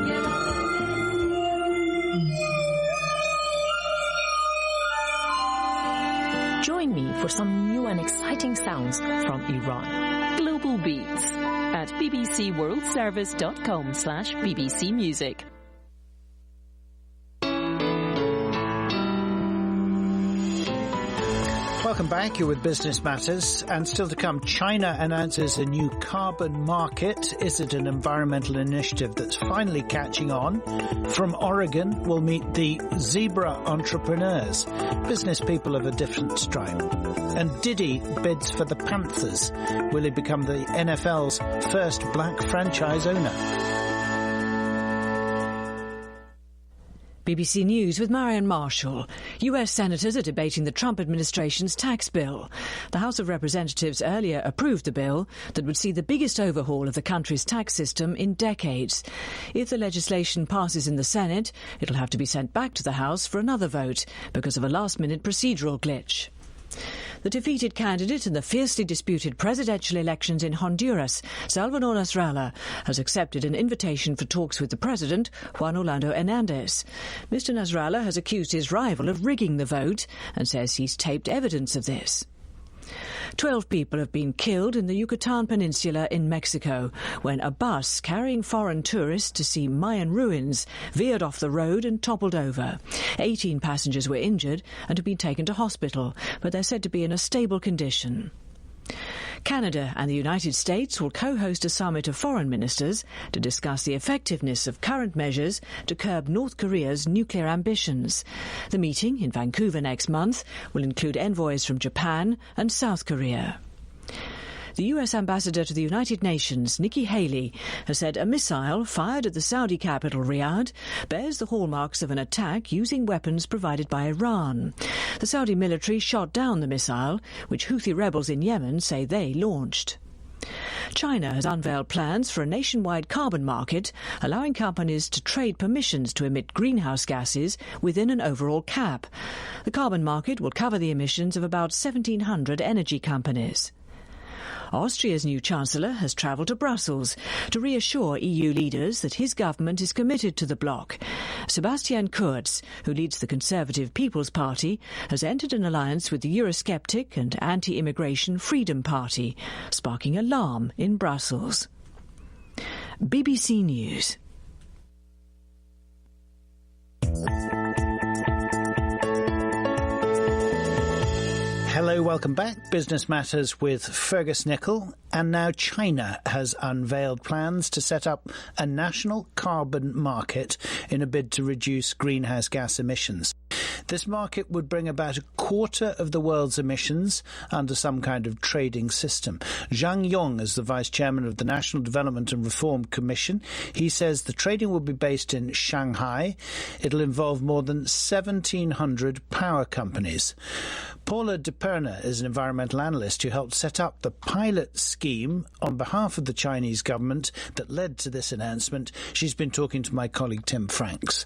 Join me for some new and exciting sounds from Iran. Global Beats at bbcworldservice.com/BBC Music. Welcome back. You're with Business Matters. And still to come, China announces a new carbon market. Is it an environmental initiative that's finally catching on? From Oregon, we'll meet the zebra entrepreneurs, business people of a different stripe. And Diddy bids for the Panthers. Will he become the NFL's first black franchise owner? BBC News with Marian Marshall. US senators are debating the Trump administration's tax bill. The House of Representatives earlier approved the bill that would see the biggest overhaul of the country's tax system in decades. If the legislation passes in the Senate, it'll have to be sent back to the House for another vote because of a last-minute procedural glitch. The defeated candidate in the fiercely disputed presidential elections in Honduras, Salvador Nasrallah, has accepted an invitation for talks with the president, Juan Orlando Hernandez. Mr. Nasrallah has accused his rival of rigging the vote and says he's taped evidence of this. 12 people have been killed in the Yucatan Peninsula in Mexico when a bus carrying foreign tourists to see Mayan ruins veered off the road and toppled over. 18 passengers were injured and have been taken to hospital, but they're said to be in a stable condition. Canada and the United States will co-host a summit of foreign ministers to discuss the effectiveness of current measures to curb North Korea's nuclear ambitions. The meeting in Vancouver next month will include envoys from Japan and South Korea. The US ambassador to the United Nations, Nikki Haley, has said a missile fired at the Saudi capital, Riyadh, bears the hallmarks of an attack using weapons provided by Iran. The Saudi military shot down the missile, which Houthi rebels in Yemen say they launched. China has unveiled plans for a nationwide carbon market, allowing companies to trade permissions to emit greenhouse gases within an overall cap. The carbon market will cover the emissions of about 1,700 energy companies. Austria's new Chancellor has travelled to Brussels to reassure EU leaders that his government is committed to the bloc. Sebastian Kurz, who leads the Conservative People's Party, has entered an alliance with the Eurosceptic and anti-immigration Freedom Party, sparking alarm in Brussels. BBC News. Hello, welcome back. Business Matters with Fergus Nicol. And now China has unveiled plans to set up a national carbon market in a bid to reduce greenhouse gas emissions. This market would bring about a quarter of the world's emissions under some kind of trading system. Zhang Yong is the Vice Chairman of the National Development and Reform Commission. He says the trading will be based in Shanghai. It'll involve more than 1,700 power companies. Paula DePerna is an environmental analyst who helped set up the pilot scheme on behalf of the Chinese government that led to this announcement. She's been talking to my colleague Tim Franks.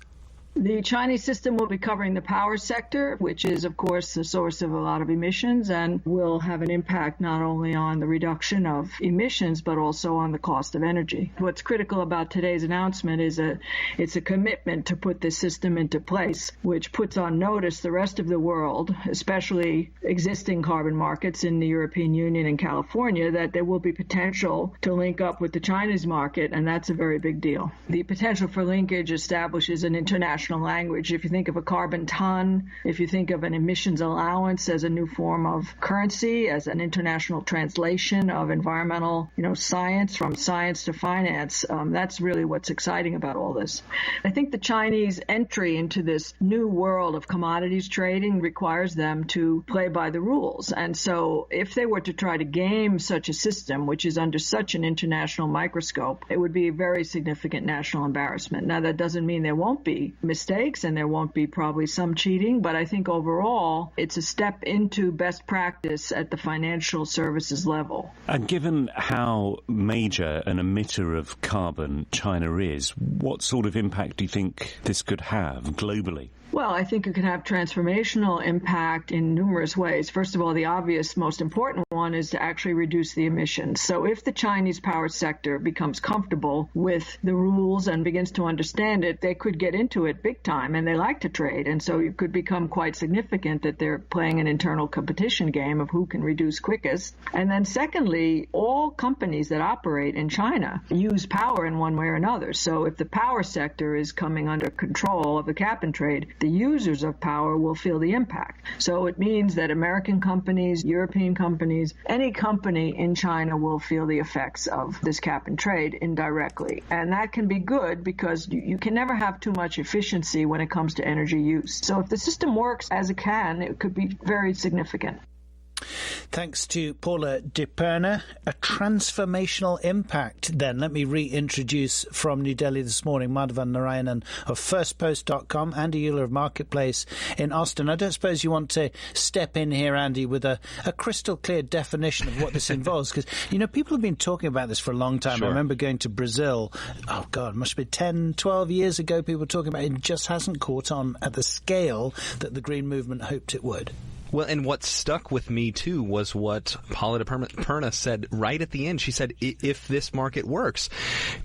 The Chinese system will be covering the power sector, which is, of course, the source of a lot of emissions and will have an impact not only on the reduction of emissions, but also on the cost of energy. What's critical about today's announcement is it's a commitment to put this system into place, which puts on notice the rest of the world, especially existing carbon markets in the European Union and California, that there will be potential to link up with the Chinese market, and that's a very big deal. The potential for linkage establishes an international language. If you think of a carbon ton, if you think of an emissions allowance as a new form of currency, as an international translation of environmental, science, from science to finance, that's really what's exciting about all this. I think the Chinese entry into this new world of commodities trading requires them to play by the rules. And so if they were to try to game such a system, which is under such an international microscope, it would be a very significant national embarrassment. Now, that doesn't mean there won't be mistakes and there won't be probably some cheating, but I think overall it's a step into best practice at the financial services level. And given how major an emitter of carbon China is, what sort of impact do you think this could have globally? Well, I think it can have transformational impact in numerous ways. First of all, the obvious, most important one is to actually reduce the emissions. So if the Chinese power sector becomes comfortable with the rules and begins to understand it, they could get into it big time, and they like to trade. And so it could become quite significant that they're playing an internal competition game of who can reduce quickest. And then secondly, all companies that operate in China use power in one way or another. So if the power sector is coming under control of the cap and trade, the users of power will feel the impact. So it means that American companies, European companies, any company in China will feel the effects of this cap and trade indirectly. And that can be good because you can never have too much efficiency when it comes to energy use. So if the system works as it can, it could be very significant. Thanks to Paula DePerna. A transformational impact then. Let me reintroduce from New Delhi this morning Madhavan Narayanan of FirstPost.com, Andy Euler of Marketplace in Austin. I don't suppose you want to step in here, Andy, with a crystal clear definition of what this involves, because, people have been talking about this for a long time. Sure. I remember going to Brazil, must be 10, 12 years ago, people were talking about it. It just hasn't caught on at the scale that the Green Movement hoped it would. Well, and what stuck with me, too, was what Paula DePerna said right at the end. She said, if this market works,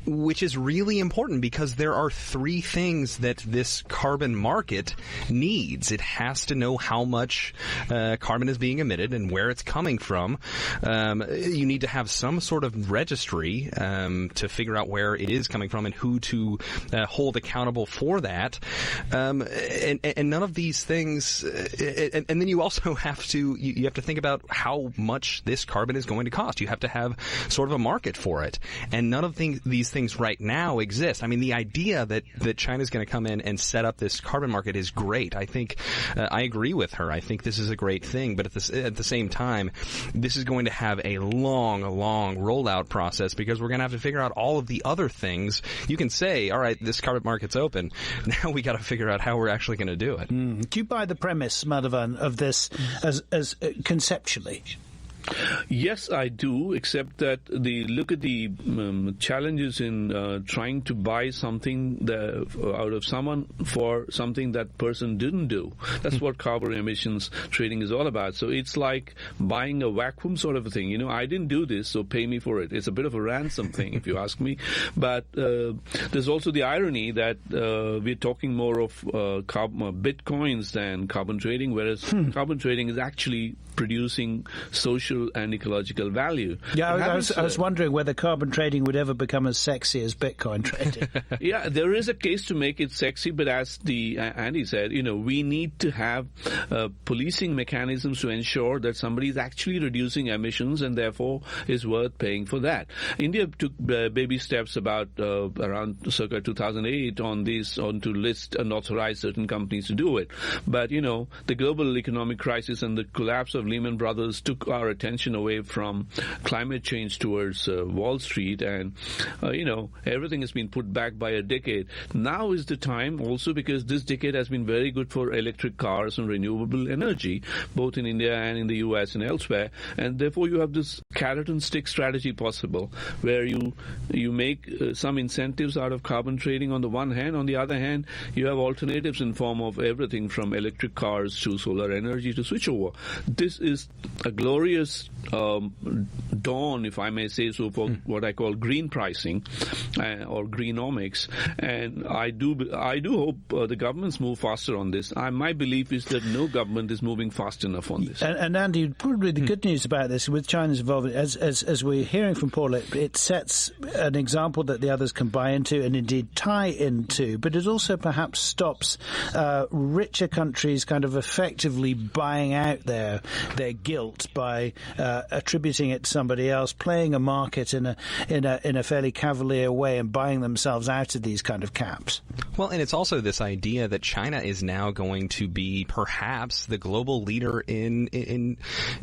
which is really important because there are three things that this carbon market needs. It has to know how much carbon is being emitted and where it's coming from. You need to have some sort of registry to figure out where it is coming from and who to hold accountable for that. And none of these things, and then you also also have to you have to think about how much this carbon is going to cost. You have to have sort of a market for it, and none of these things right now exist. I mean, the idea that China's going to come in and set up this carbon market is great. I think I agree with her. I think this is a great thing, but at the same time, this is going to have a long rollout process because we're going to have to figure out all of the other things. You can say, all right, this carbon market's open. Now we got to figure out how we're actually going to do it. Do you buy the premise, Madhavan, of this as conceptually? Yes, I do, except that look at the challenges in trying to buy something out of someone for something that person didn't do. That's what carbon emissions trading is all about. So it's like buying a vacuum sort of a thing. I didn't do this, so pay me for it. It's a bit of a ransom thing, if you ask me. But there's also the irony that we're talking more of bitcoins than carbon trading, whereas carbon trading is actually producing social and ecological value. Yeah, I was wondering whether carbon trading would ever become as sexy as Bitcoin trading. Yeah, there is a case to make it sexy, but as Andy said, we need to have policing mechanisms to ensure that somebody is actually reducing emissions and therefore is worth paying for that. India took baby steps about around circa 2008 on to list and authorize certain companies to do it. But, the global economic crisis and the collapse of Lehman Brothers took our attention away from climate change towards Wall Street, and everything has been put back by a decade. Now is the time also because this decade has been very good for electric cars and renewable energy, both in India and in the US and elsewhere, and therefore you have this carrot and stick strategy possible where you make some incentives out of carbon trading on the one hand. On the other hand, you have alternatives in form of everything from electric cars to solar energy to switchover. This is a glorious dawn, if I may say so, for what I call green pricing or greenomics, and I do hope the governments move faster on this. My belief is that no government is moving fast enough on this. And Andy, probably the good news about this, with China's involvement, as we're hearing from Paul, it sets an example that the others can buy into and indeed tie into, but it also perhaps stops richer countries kind of effectively buying out their guilt by attributing it to somebody else, playing a market in a fairly cavalier way and buying themselves out of these kind of caps. Well, and it's also this idea that China is now going to be perhaps the global leader in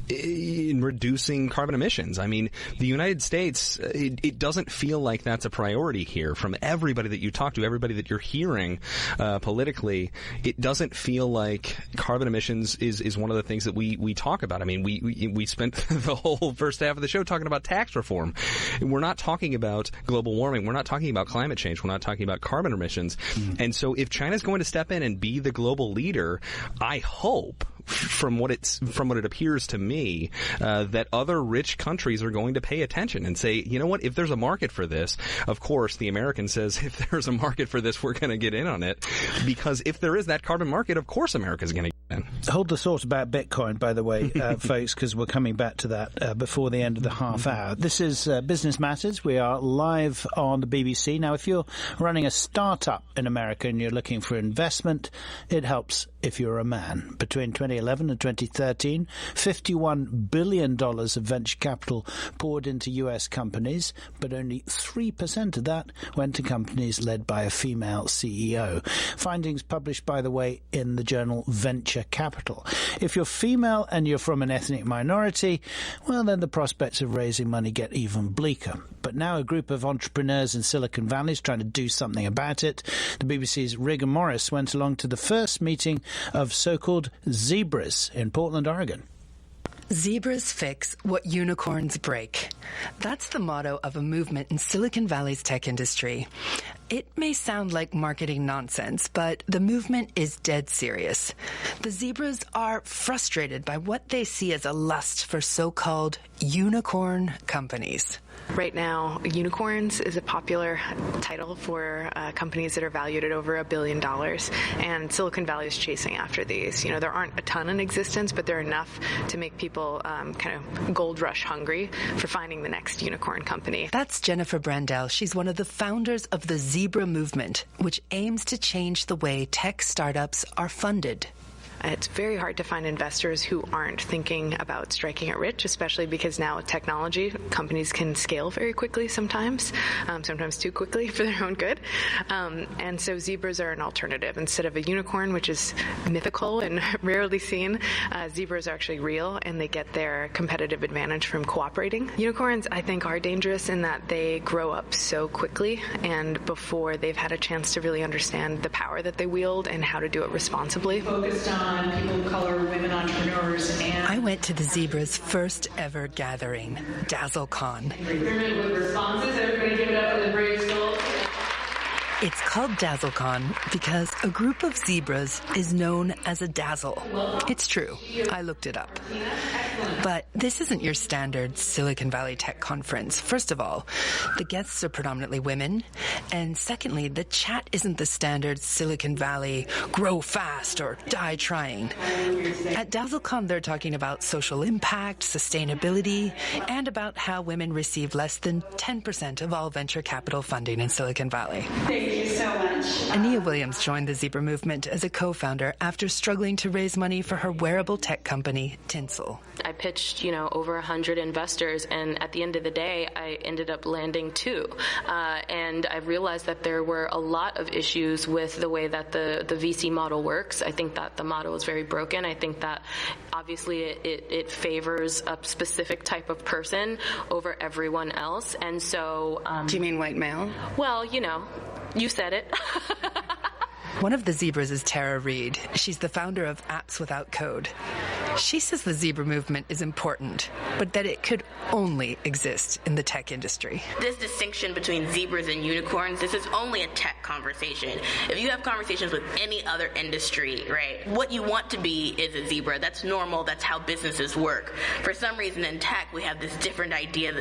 reducing carbon emissions. I mean, the United States, it doesn't feel like that's a priority here. From everybody that you talk to, everybody that you're hearing politically, it doesn't feel like carbon emissions is one of the things that we talk about. I mean, we spent the whole first half of the show talking about tax reform. We're not talking about global warming. We're not talking about climate change. We're not talking about carbon emissions. And so if China's going to step in and be the global leader, I hope, from what it appears to me, that other rich countries are going to pay attention and say, you know what, if there's a market for this, of course the American says, if there's a market for this, we're going to get in on it, because if there is that carbon market, of course America's going to get in. Hold the thought about Bitcoin, by the way, folks, because we're coming back to that before the end of the half hour. This is Business Matters. We are live on the BBC. Now, if you're running a startup in America and you're looking for investment, it helps if you're a man. Between 2011 and 2013, $51 billion of venture capital poured into US companies, but only 3% of that went to companies led by a female CEO. Findings published, by the way, in the journal Venture Capital. If you're female and you're from an ethnic minority, well, then the prospects of raising money get even bleaker. But now a group of entrepreneurs in Silicon Valley is trying to do something about it. The BBC's Rigor Morris went along to the first meeting of so-called zebras in Portland, Oregon. Zebras fix what unicorns break. That's the motto of a movement in Silicon Valley's tech industry. It may sound like marketing nonsense, but the movement is dead serious. The zebras are frustrated by what they see as a lust for so-called unicorn companies. Right now, unicorns is a popular title for companies that are valued at over $1 billion, and Silicon Valley is chasing after these. You know, there aren't a ton in existence, but there are enough to make people kind of gold rush hungry for finding the next unicorn company. That's Jennifer Brandel. She's one of the founders of the Zebra Movement, which aims to change the way tech startups are funded. It's very hard to find investors who aren't thinking about striking it rich, especially because now with technology, companies can scale very quickly sometimes too quickly for their own good. And so zebras are an alternative. Instead of a unicorn, which is mythical and rarely seen, zebras are actually real, and they get their competitive advantage from cooperating. Unicorns, I think, are dangerous in that they grow up so quickly and before they've had a chance to really understand the power that they wield and how to do it responsibly. Focused on people of color, women entrepreneurs, and I went to the Zebra's first ever gathering, DazzleCon. with responses. Everybody give it up for the brave souls. It's called DazzleCon because a group of zebras is known as a dazzle. It's true. I looked it up. But this isn't your standard Silicon Valley tech conference. First of all, the guests are predominantly women. And secondly, the chat isn't the standard Silicon Valley grow fast or die trying. At DazzleCon, they're talking about social impact, sustainability, and about how women receive less than 10% of all venture capital funding in Silicon Valley. Thank you so much. Ania Williams joined the Zebra movement as a co-founder after struggling to raise money for her wearable tech company, Tinsel. I pitched, over 100 investors, and at the end of the day, I ended up landing 2. And I realized that there were a lot of issues with the way that the VC model works. I think that the model is very broken. I think that obviously it favors a specific type of person over everyone else. And so... Do you mean white male? Well, you said it. One of the zebras is Tara Reid. She's the founder of Apps Without Code. She says the zebra movement is important, but that it could only exist in the tech industry. This distinction between zebras and unicorns, this is only a tech conversation. If you have conversations with any other industry, right, what you want to be is a zebra. That's normal. That's how businesses work. For some reason in tech, we have this different idea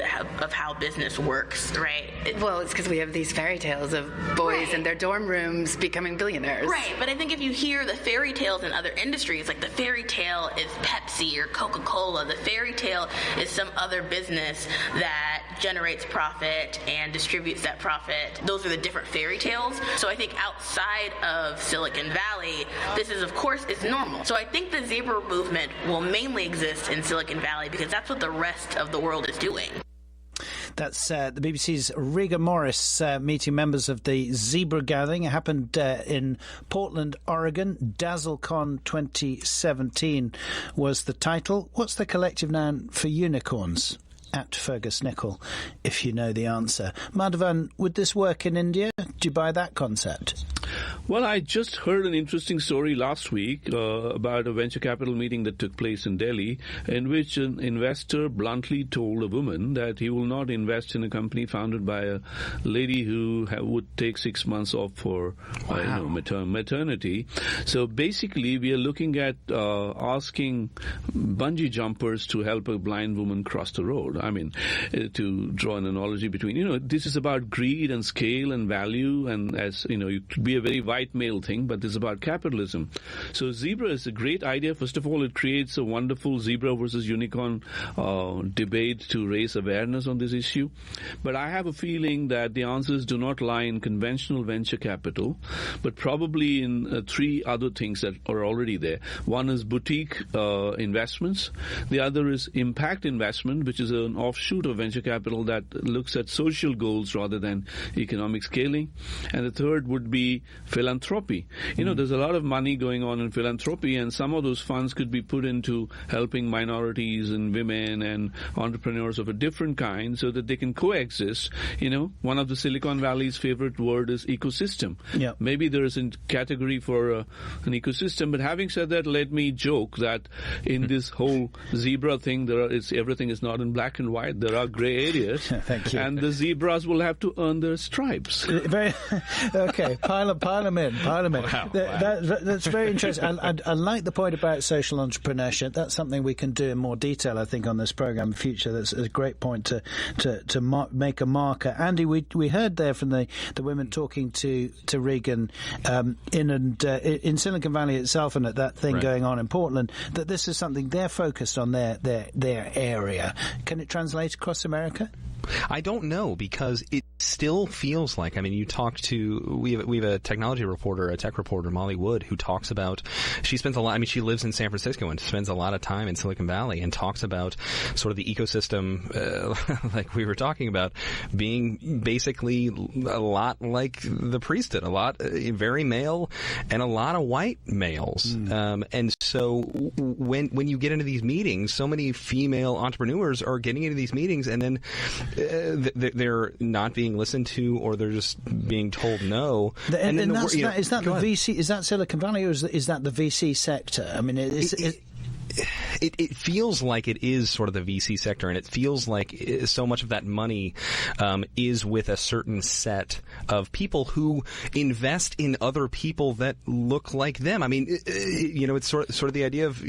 of how business works, right? Well, it's because we have these fairy tales of boys in their dorm rooms becoming billionaires. Right, but I think if you hear the fairy tales in other industries, like the fairy tale is Pepsi or Coca-Cola, the fairy tale is some other business that generates profit and distributes that profit. Those are the different fairy tales. So I think outside of Silicon Valley, this is, of course, is normal. So I think the zebra movement will mainly exist in Silicon Valley because that's what the rest of the world is doing. That's the BBC's Riga Morris meeting members of the Zebra Gathering. It happened in Portland, Oregon. DazzleCon 2017 was the title. What's the collective noun for unicorns? At Fergus Nicol, if you know the answer. Madhavan, would this work in India? Do you buy that concept? Well, I just heard an interesting story last week about a venture capital meeting that took place in Delhi, in which an investor bluntly told a woman that he will not invest in a company founded by a lady who would take 6 months off for maternity. So basically, we are looking at asking bungee jumpers to help a blind woman cross the road. I mean, to draw an analogy between, this is about greed and scale and value, and as it could be a very white male thing, but it's about capitalism. So zebra is a great idea. First of all, it creates a wonderful zebra versus unicorn debate to raise awareness on this issue. But I have a feeling that the answers do not lie in conventional venture capital, but probably in 3 other things that are already there. One is boutique investments. The other is impact investment, which is an offshoot of venture capital that looks at social goals rather than economic scaling. And the third would be philanthropy. There's a lot of money going on in philanthropy, and some of those funds could be put into helping minorities and women and entrepreneurs of a different kind so that they can coexist. One of the Silicon Valley's favorite word is ecosystem. Yeah. Maybe there is a category for an ecosystem, but having said that, let me joke that in this whole zebra thing, everything is not in black and white. There are gray areas. Thank you. And the zebras will have to earn their stripes. Okay, pile them in. Wow. That's very interesting. I like the point about social entrepreneurship. That's something we can do in more detail, I think, on this programme in the future. That's a great point to make a marker. Andy, we heard there from the women talking to Regan in Silicon Valley itself, and at that thing going on in Portland, that this is something they're focused on their area. Can it translate across America? I don't know, because it still feels like, I mean, you talk to, we have a technology reporter, a tech reporter, Molly Wood, who talks about, she spends a lot, I mean, she lives in San Francisco and spends a lot of time in Silicon Valley and talks about sort of the ecosystem, like we were talking about, being basically a lot like the priesthood, a lot very male and a lot of white males. And so when you get into these meetings, so many female entrepreneurs are getting into these meetings and then they're not being listened to, or they're just being told no. And is that the VC? Is that Silicon Valley, or is that the VC sector? I mean, It feels like it is sort of the VC sector, and it feels like so much of that money is with a certain set of people who invest in other people that look like them. I mean, it's sort of the idea of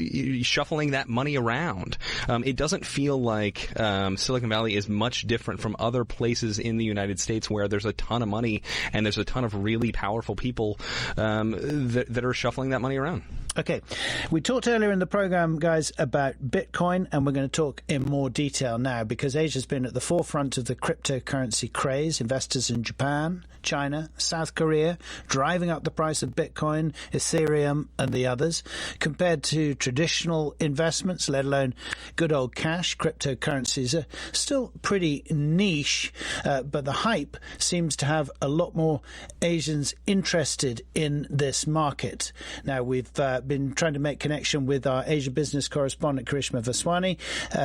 shuffling that money around. It doesn't feel like Silicon Valley is much different from other places in the United States where there's a ton of money and there's a ton of really powerful people that are shuffling that money around. Okay. We talked earlier in the program, guys, about Bitcoin, and we're going to talk in more detail now because Asia's been at the forefront of the cryptocurrency craze. Investors in Japan, China, South Korea driving up the price of Bitcoin, Ethereum, and the others. Compared to traditional investments, let alone good old cash, cryptocurrencies are still pretty niche, but the hype seems to have a lot more Asians interested in this market. Now, we've been trying to make connection with our Asia business correspondent, Karishma Vaswani,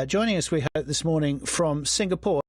joining us, we hope, this morning from Singapore.